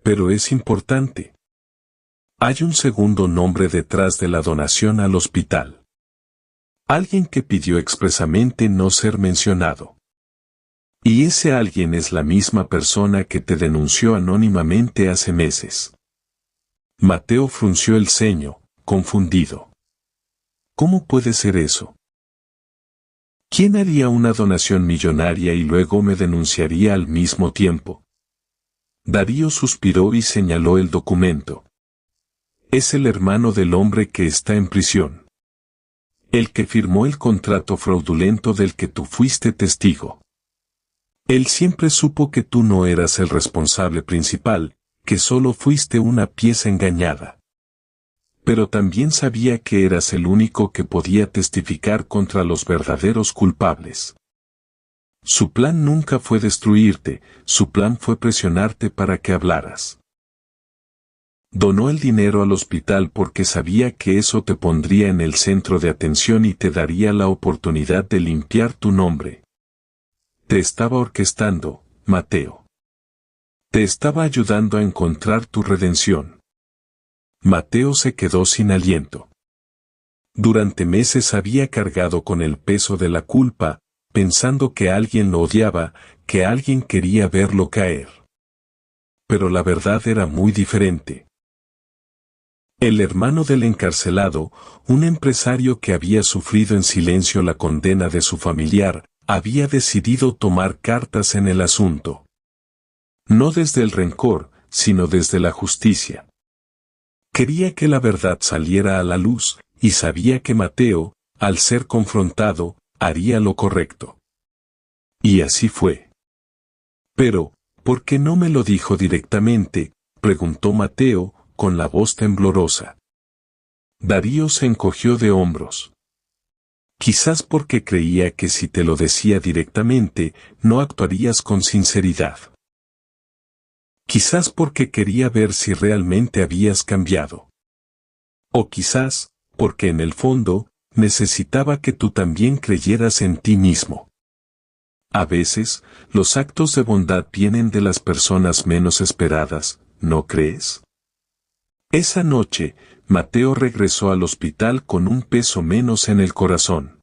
Pero es importante. Hay un segundo nombre detrás de la donación al hospital. Alguien que pidió expresamente no ser mencionado. Y ese alguien es la misma persona que te denunció anónimamente hace meses. Mateo frunció el ceño, confundido. ¿Cómo puede ser eso? ¿Quién haría una donación millonaria y luego me denunciaría al mismo tiempo? Darío suspiró y señaló el documento. Es el hermano del hombre que está en prisión. El que firmó el contrato fraudulento del que tú fuiste testigo. Él siempre supo que tú no eras el responsable principal, que solo fuiste una pieza engañada. Pero también sabía que eras el único que podía testificar contra los verdaderos culpables. Su plan nunca fue destruirte, su plan fue presionarte para que hablaras. Donó el dinero al hospital porque sabía que eso te pondría en el centro de atención y te daría la oportunidad de limpiar tu nombre. Te estaba orquestando, Mateo. Te estaba ayudando a encontrar tu redención. Mateo se quedó sin aliento. Durante meses había cargado con el peso de la culpa, pensando que alguien lo odiaba, que alguien quería verlo caer. Pero la verdad era muy diferente. El hermano del encarcelado, un empresario que había sufrido en silencio la condena de su familiar, había decidido tomar cartas en el asunto. No desde el rencor, sino desde la justicia. Quería que la verdad saliera a la luz, y sabía que Mateo, al ser confrontado, haría lo correcto. Y así fue. Pero, ¿por qué no me lo dijo directamente?, preguntó Mateo, con la voz temblorosa. Darío se encogió de hombros. Quizás porque creía que si te lo decía directamente, no actuarías con sinceridad. Quizás porque quería ver si realmente habías cambiado. O quizás, porque en el fondo, necesitaba que tú también creyeras en ti mismo. A veces, los actos de bondad vienen de las personas menos esperadas, ¿no crees? Esa noche, Mateo regresó al hospital con un peso menos en el corazón.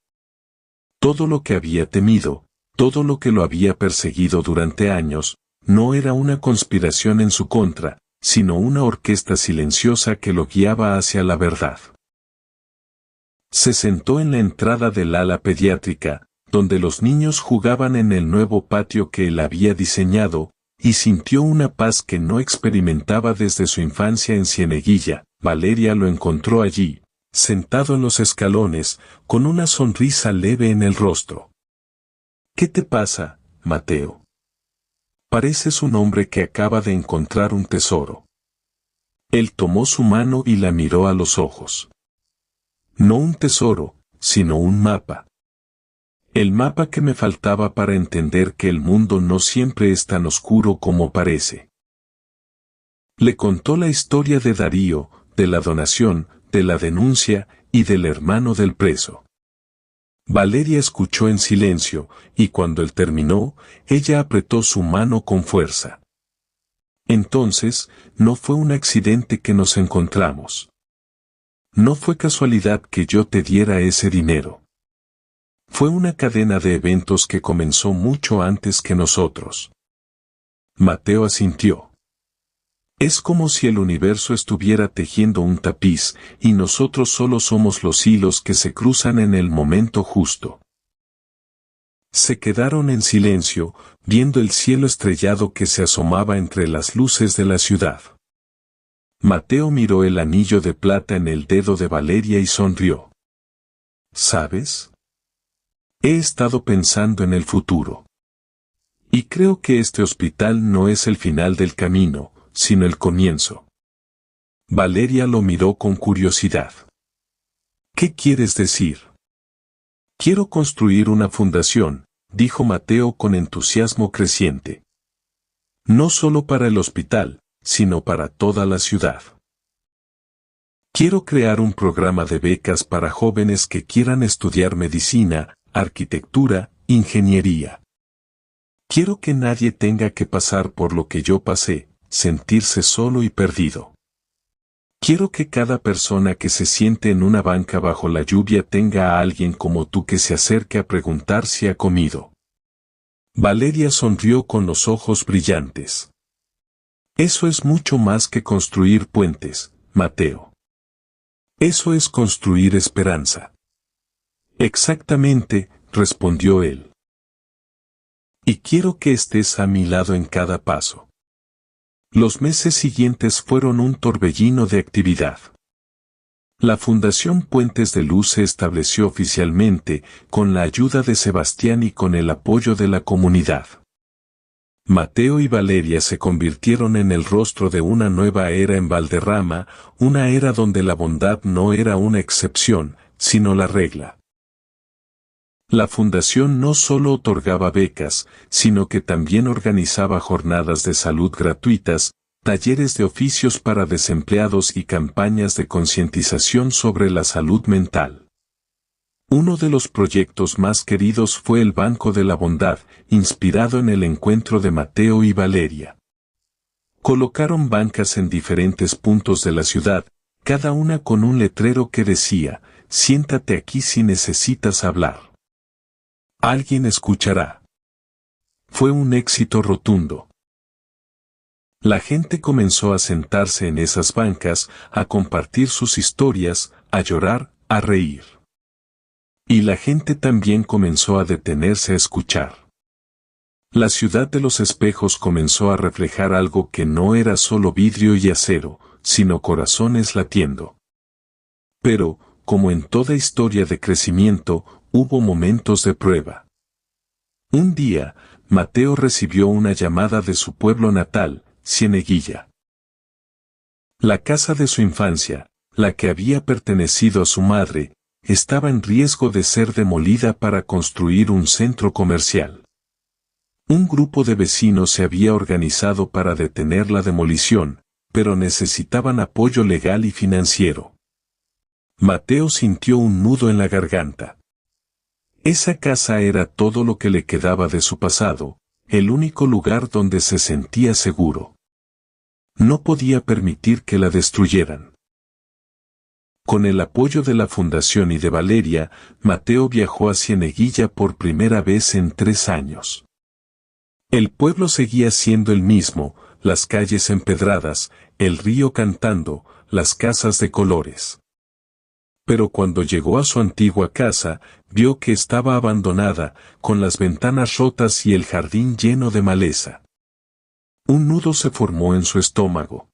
Todo lo que había temido, todo lo que lo había perseguido durante años, no era una conspiración en su contra, sino una orquesta silenciosa que lo guiaba hacia la verdad. Se sentó en la entrada del ala pediátrica, donde los niños jugaban en el nuevo patio que él había diseñado, y sintió una paz que no experimentaba desde su infancia en Cieneguilla. Valeria lo encontró allí, sentado en los escalones, con una sonrisa leve en el rostro. ¿Qué te pasa, Mateo? Pareces un hombre que acaba de encontrar un tesoro. Él tomó su mano y la miró a los ojos. No un tesoro, sino un mapa. El mapa que me faltaba para entender que el mundo no siempre es tan oscuro como parece. Le contó la historia de Darío, de la donación, de la denuncia y del hermano del preso. Valeria escuchó en silencio, y cuando él terminó, ella apretó su mano con fuerza. Entonces, no fue un accidente que nos encontramos. No fue casualidad que yo te diera ese dinero. Fue una cadena de eventos que comenzó mucho antes que nosotros. Mateo asintió. Es como si el universo estuviera tejiendo un tapiz, y nosotros solo somos los hilos que se cruzan en el momento justo. Se quedaron en silencio, viendo el cielo estrellado que se asomaba entre las luces de la ciudad. Mateo miró el anillo de plata en el dedo de Valeria y sonrió. ¿Sabes? He estado pensando en el futuro. Y creo que este hospital no es el final del camino, sino el comienzo. Valeria lo miró con curiosidad. ¿Qué quieres decir? Quiero construir una fundación, dijo Mateo con entusiasmo creciente. No solo para el hospital, sino para toda la ciudad. Quiero crear un programa de becas para jóvenes que quieran estudiar medicina, arquitectura, ingeniería. Quiero que nadie tenga que pasar por lo que yo pasé, sentirse solo y perdido. Quiero que cada persona que se siente en una banca bajo la lluvia tenga a alguien como tú que se acerque a preguntar si ha comido. Valeria sonrió con los ojos brillantes. Eso es mucho más que construir puentes, Mateo. Eso es construir esperanza. Exactamente, respondió él. Y quiero que estés a mi lado en cada paso. Los meses siguientes fueron un torbellino de actividad. La Fundación Puentes de Luz se estableció oficialmente, con la ayuda de Sebastián y con el apoyo de la comunidad. Mateo y Valeria se convirtieron en el rostro de una nueva era en Valderrama, una era donde la bondad no era una excepción, sino la regla. La fundación no solo otorgaba becas, sino que también organizaba jornadas de salud gratuitas, talleres de oficios para desempleados y campañas de concientización sobre la salud mental. Uno de los proyectos más queridos fue el Banco de la Bondad, inspirado en el encuentro de Mateo y Valeria. Colocaron bancas en diferentes puntos de la ciudad, cada una con un letrero que decía, «Siéntate aquí si necesitas hablar. Alguien escuchará». Fue un éxito rotundo. La gente comenzó a sentarse en esas bancas, a compartir sus historias, a llorar, a reír. Y la gente también comenzó a detenerse a escuchar. La ciudad de los espejos comenzó a reflejar algo que no era solo vidrio y acero, sino corazones latiendo. Pero, como en toda historia de crecimiento, hubo momentos de prueba. Un día, Mateo recibió una llamada de su pueblo natal, Cieneguilla. La casa de su infancia, la que había pertenecido a su madre, estaba en riesgo de ser demolida para construir un centro comercial. Un grupo de vecinos se había organizado para detener la demolición, pero necesitaban apoyo legal y financiero. Mateo sintió un nudo en la garganta. Esa casa era todo lo que le quedaba de su pasado, el único lugar donde se sentía seguro. No podía permitir que la destruyeran. Con el apoyo de la Fundación y de Valeria, Mateo viajó a Cieneguilla por primera vez en 3 años. El pueblo seguía siendo el mismo, las calles empedradas, el río cantando, las casas de colores. Pero cuando llegó a su antigua casa, vio que estaba abandonada, con las ventanas rotas y el jardín lleno de maleza. Un nudo se formó en su estómago.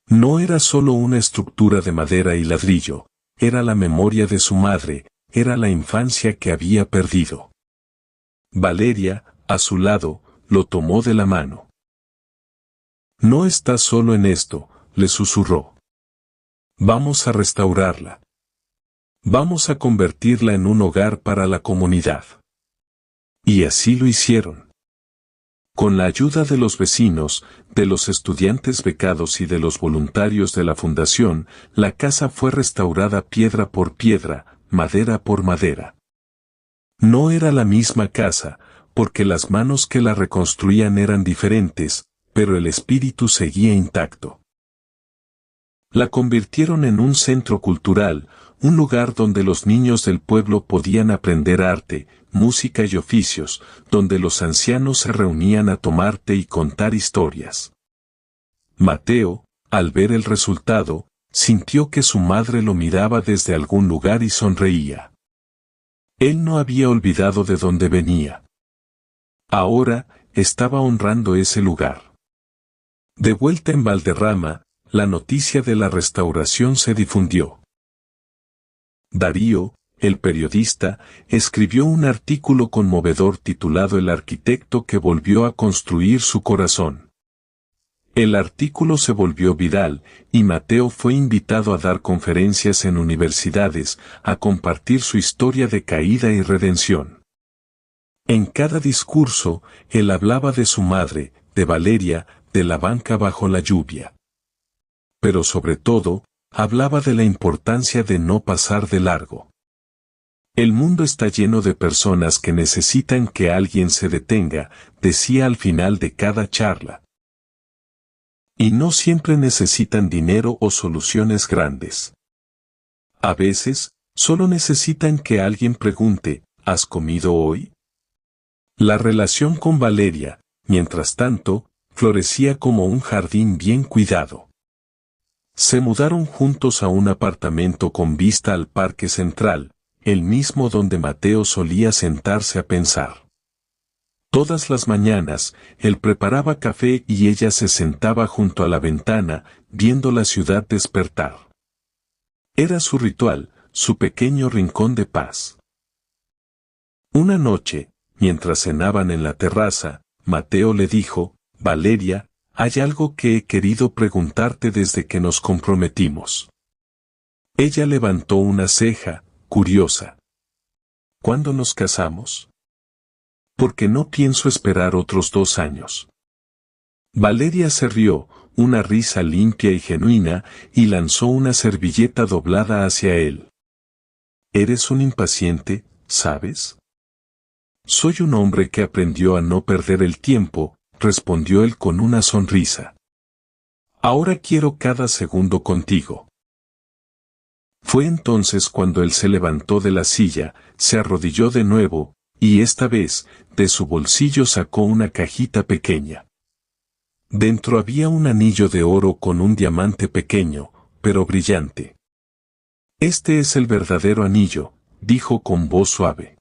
No era solo una estructura de madera y ladrillo, era la memoria de su madre, era la infancia que había perdido. Valeria, a su lado, lo tomó de la mano. «No estás solo en esto», le susurró. «Vamos a restaurarla. Vamos a convertirla en un hogar para la comunidad». Y así lo hicieron. Con la ayuda de los vecinos, de los estudiantes becados y de los voluntarios de la fundación, la casa fue restaurada piedra por piedra, madera por madera. No era la misma casa, porque las manos que la reconstruían eran diferentes, pero el espíritu seguía intacto. La convirtieron en un centro cultural, un lugar donde los niños del pueblo podían aprender arte, música y oficios, donde los ancianos se reunían a tomar té y contar historias. Mateo, al ver el resultado, sintió que su madre lo miraba desde algún lugar y sonreía. Él no había olvidado de dónde venía. Ahora, estaba honrando ese lugar. De vuelta en Valderrama, la noticia de la restauración se difundió. Darío, el periodista, escribió un artículo conmovedor titulado El arquitecto que volvió a construir su corazón. El artículo se volvió viral, y Mateo fue invitado a dar conferencias en universidades, a compartir su historia de caída y redención. En cada discurso, él hablaba de su madre, de Valeria, de la banca bajo la lluvia. Pero sobre todo, hablaba de la importancia de no pasar de largo. El mundo está lleno de personas que necesitan que alguien se detenga, decía al final de cada charla. Y no siempre necesitan dinero o soluciones grandes. A veces, solo necesitan que alguien pregunte, ¿has comido hoy? La relación con Valeria, mientras tanto, florecía como un jardín bien cuidado. Se mudaron juntos a un apartamento con vista al Parque Central, el mismo donde Mateo solía sentarse a pensar. Todas las mañanas, él preparaba café y ella se sentaba junto a la ventana, viendo la ciudad despertar. Era su ritual, su pequeño rincón de paz. Una noche, mientras cenaban en la terraza, Mateo le dijo, Valeria, hay algo que he querido preguntarte desde que nos comprometimos. Ella levantó una ceja, curiosa. ¿Cuándo nos casamos? Porque no pienso esperar otros 2 años. Valeria se rió, una risa limpia y genuina, y lanzó una servilleta doblada hacia él. Eres un impaciente, ¿sabes? Soy un hombre que aprendió a no perder el tiempo, respondió él con una sonrisa. Ahora quiero cada segundo contigo. Fue entonces cuando él se levantó de la silla, se arrodilló de nuevo, y esta vez, de su bolsillo sacó una cajita pequeña. Dentro había un anillo de oro con un diamante pequeño, pero brillante. Este es el verdadero anillo, dijo con voz suave.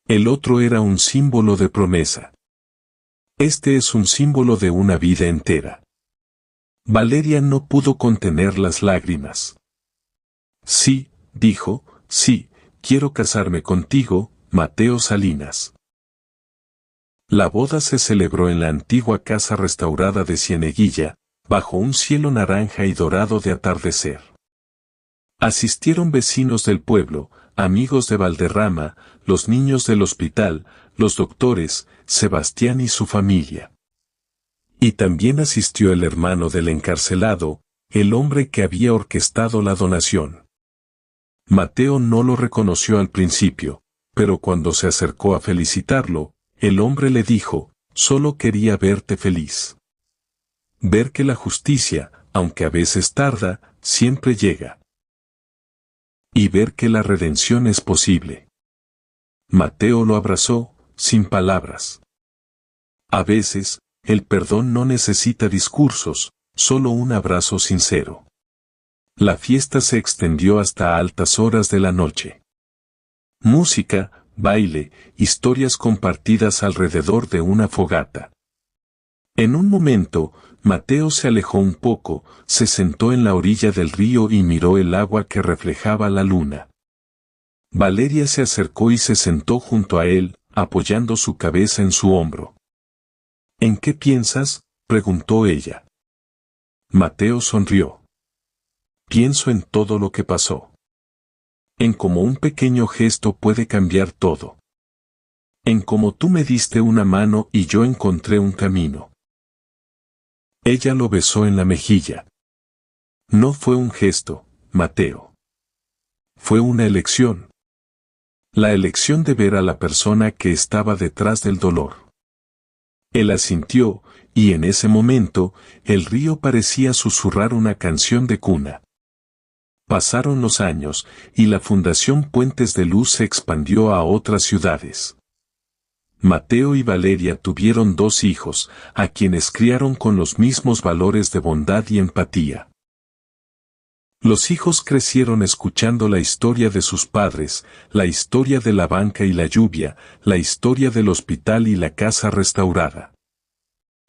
El otro era un símbolo de promesa. Este es un símbolo de una vida entera. Valeria no pudo contener las lágrimas. Sí, dijo, sí, quiero casarme contigo, Mateo Salinas. La boda se celebró en la antigua casa restaurada de Cieneguilla, bajo un cielo naranja y dorado de atardecer. Asistieron vecinos del pueblo, amigos de Valderrama, los niños del hospital, los doctores, Sebastián y su familia. Y también asistió el hermano del encarcelado, el hombre que había orquestado la donación. Mateo no lo reconoció al principio, pero cuando se acercó a felicitarlo, el hombre le dijo, solo quería verte feliz. Ver que la justicia, aunque a veces tarda, siempre llega. Y ver que la redención es posible. Mateo lo abrazó, sin palabras. A veces, el perdón no necesita discursos, solo un abrazo sincero. La fiesta se extendió hasta altas horas de la noche. Música, baile, historias compartidas alrededor de una fogata. En un momento, Mateo se alejó un poco, se sentó en la orilla del río y miró el agua que reflejaba la luna. Valeria se acercó y se sentó junto a él, apoyando su cabeza en su hombro. ¿En qué piensas?, preguntó ella. Mateo sonrió. Pienso en todo lo que pasó. En cómo un pequeño gesto puede cambiar todo. En cómo tú me diste una mano y yo encontré un camino. Ella lo besó en la mejilla. No fue un gesto, Mateo. Fue una elección. La elección de ver a la persona que estaba detrás del dolor. Él asintió, y en ese momento, el río parecía susurrar una canción de cuna. Pasaron los años, y la Fundación Puentes de Luz se expandió a otras ciudades. Mateo y Valeria tuvieron 2 hijos, a quienes criaron con los mismos valores de bondad y empatía. Los hijos crecieron escuchando la historia de sus padres, la historia de la banca y la lluvia, la historia del hospital y la casa restaurada.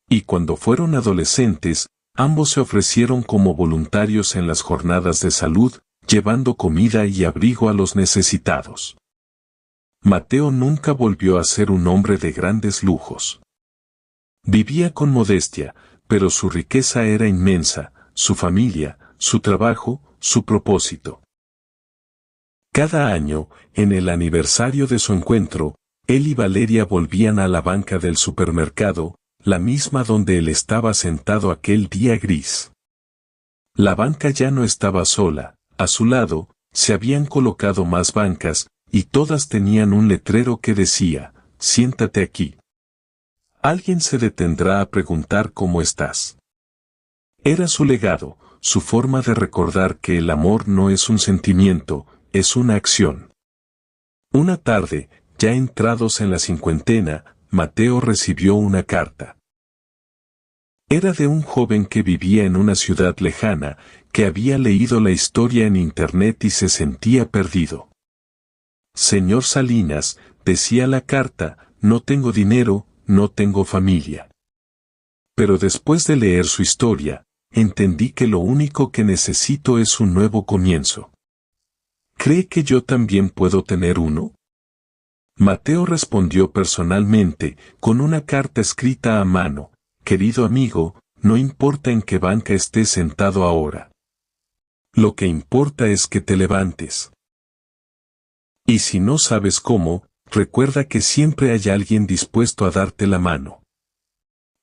Y cuando fueron adolescentes, ambos se ofrecieron como voluntarios en las jornadas de salud, llevando comida y abrigo a los necesitados. Mateo nunca volvió a ser un hombre de grandes lujos. Vivía con modestia, pero su riqueza era inmensa, su familia, su trabajo, su propósito. Cada año, en el aniversario de su encuentro, él y Valeria volvían a la banca del supermercado, la misma donde él estaba sentado aquel día gris. La banca ya no estaba sola, a su lado, se habían colocado más bancas, y todas tenían un letrero que decía, «Siéntate aquí». Alguien se detendrá a preguntar cómo estás. Era su legado, su forma de recordar que el amor no es un sentimiento, es una acción. Una tarde, ya entrados en la 50, Mateo recibió una carta. Era de un joven que vivía en una ciudad lejana, que había leído la historia en internet y se sentía perdido. Señor Salinas, decía la carta, no tengo dinero, no tengo familia. Pero después de leer su historia, entendí que lo único que necesito es un nuevo comienzo. ¿Cree que yo también puedo tener uno? Mateo respondió personalmente, con una carta escrita a mano, querido amigo, no importa en qué banca estés sentado ahora. Lo que importa es que te levantes. Y si no sabes cómo, recuerda que siempre hay alguien dispuesto a darte la mano.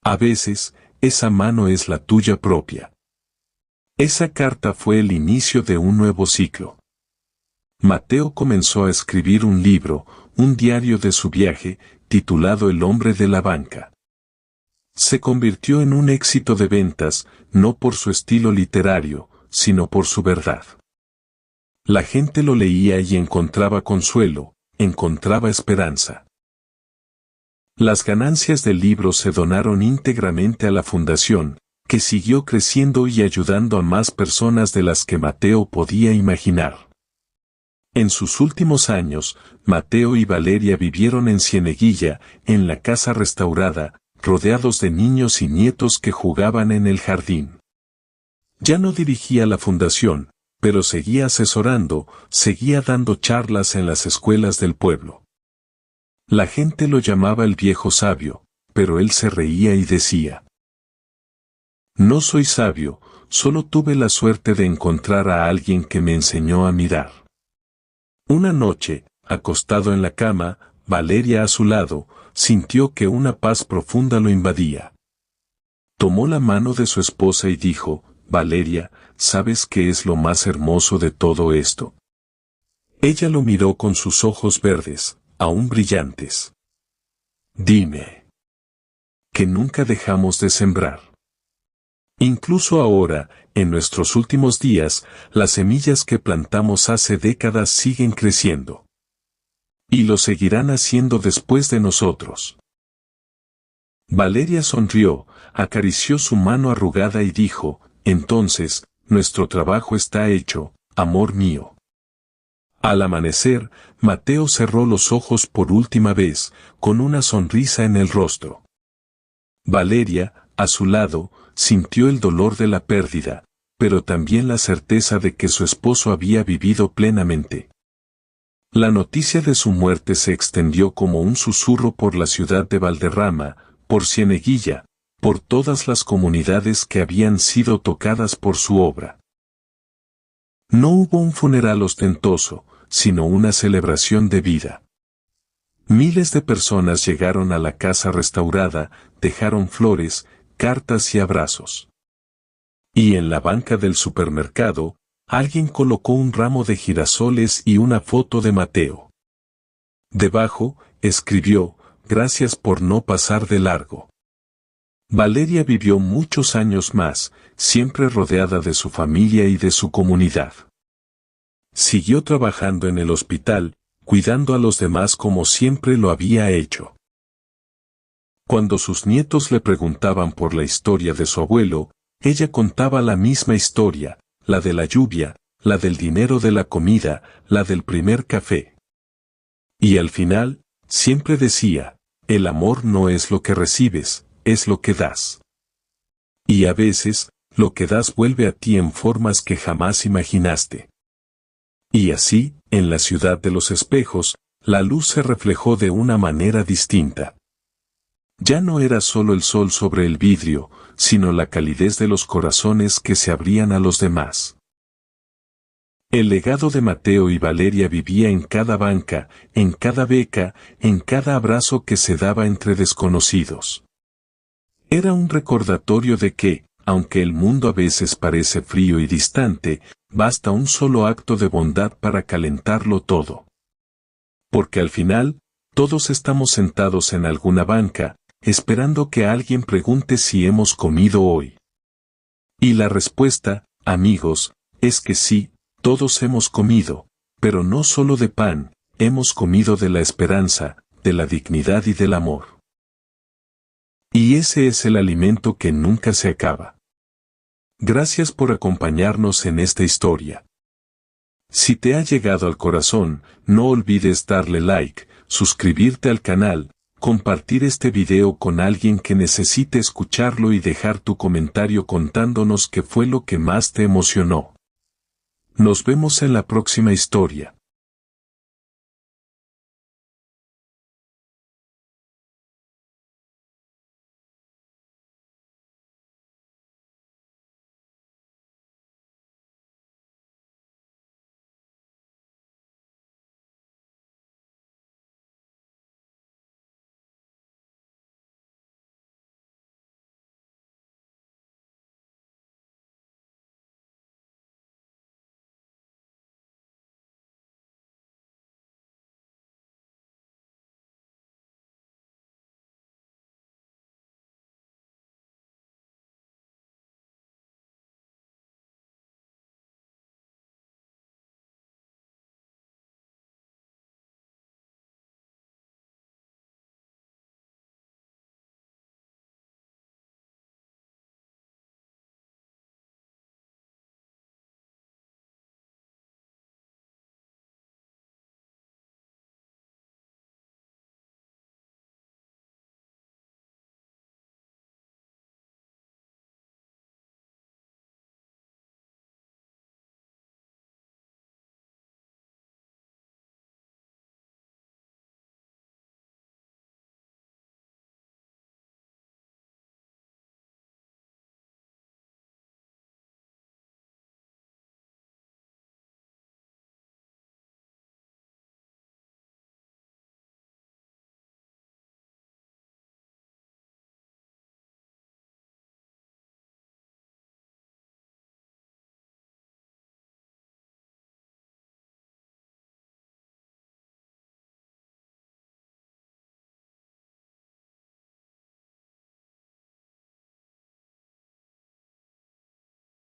A veces, esa mano es la tuya propia. Esa carta fue el inicio de un nuevo ciclo. Mateo comenzó a escribir un libro, un diario de su viaje, titulado El hombre de la banca. Se convirtió en un éxito de ventas, no por su estilo literario, sino por su verdad. La gente lo leía y encontraba consuelo, encontraba esperanza. Las ganancias del libro se donaron íntegramente a la fundación, que siguió creciendo y ayudando a más personas de las que Mateo podía imaginar. En sus últimos años, Mateo y Valeria vivieron en Cieneguilla, en la casa restaurada, rodeados de niños y nietos que jugaban en el jardín. Ya no dirigía la fundación, pero seguía asesorando, seguía dando charlas en las escuelas del pueblo. La gente lo llamaba el viejo sabio, pero él se reía y decía: «No soy sabio, solo tuve la suerte de encontrar a alguien que me enseñó a mirar». Una noche, acostado en la cama, Valeria a su lado, sintió que una paz profunda lo invadía. Tomó la mano de su esposa y dijo: «Valeria, ¿sabes qué es lo más hermoso de todo esto?». Ella lo miró con sus ojos verdes, aún brillantes. «Dime». «Que nunca dejamos de sembrar. Incluso ahora, en nuestros últimos días, las semillas que plantamos hace décadas siguen creciendo. Y lo seguirán haciendo después de nosotros». Valeria sonrió, acarició su mano arrugada y dijo: «Entonces, nuestro trabajo está hecho, amor mío». Al amanecer, Mateo cerró los ojos por última vez, con una sonrisa en el rostro. Valeria, a su lado, sintió el dolor de la pérdida, pero también la certeza de que su esposo había vivido plenamente. La noticia de su muerte se extendió como un susurro por la ciudad de Valderrama, por Cieneguilla, por todas las comunidades que habían sido tocadas por su obra. No hubo un funeral ostentoso, sino una celebración de vida. Miles de personas llegaron a la casa restaurada, dejaron flores, cartas y abrazos. Y en la banca del supermercado, alguien colocó un ramo de girasoles y una foto de Mateo. Debajo, escribió: «Gracias por no pasar de largo». Valeria vivió muchos años más, siempre rodeada de su familia y de su comunidad. Siguió trabajando en el hospital, cuidando a los demás como siempre lo había hecho. Cuando sus nietos le preguntaban por la historia de su abuelo, ella contaba la misma historia, la de la lluvia, la del dinero de la comida, la del primer café. Y al final, siempre decía, el amor no es lo que recibes, es lo que das. Y a veces, lo que das vuelve a ti en formas que jamás imaginaste. Y así, en la ciudad de los espejos, la luz se reflejó de una manera distinta. Ya no era solo el sol sobre el vidrio, sino la calidez de los corazones que se abrían a los demás. El legado de Mateo y Valeria vivía en cada banca, en cada beca, en cada abrazo que se daba entre desconocidos. Era un recordatorio de que, aunque el mundo a veces parece frío y distante, basta un solo acto de bondad para calentarlo todo. Porque al final, todos estamos sentados en alguna banca, esperando que alguien pregunte si hemos comido hoy. Y la respuesta, amigos, es que sí, todos hemos comido, pero no solo de pan, hemos comido de la esperanza, de la dignidad y del amor. Y ese es el alimento que nunca se acaba. Gracias por acompañarnos en esta historia. Si te ha llegado al corazón, no olvides darle like, suscribirte al canal, compartir este video con alguien que necesite escucharlo y dejar tu comentario contándonos qué fue lo que más te emocionó. Nos vemos en la próxima historia.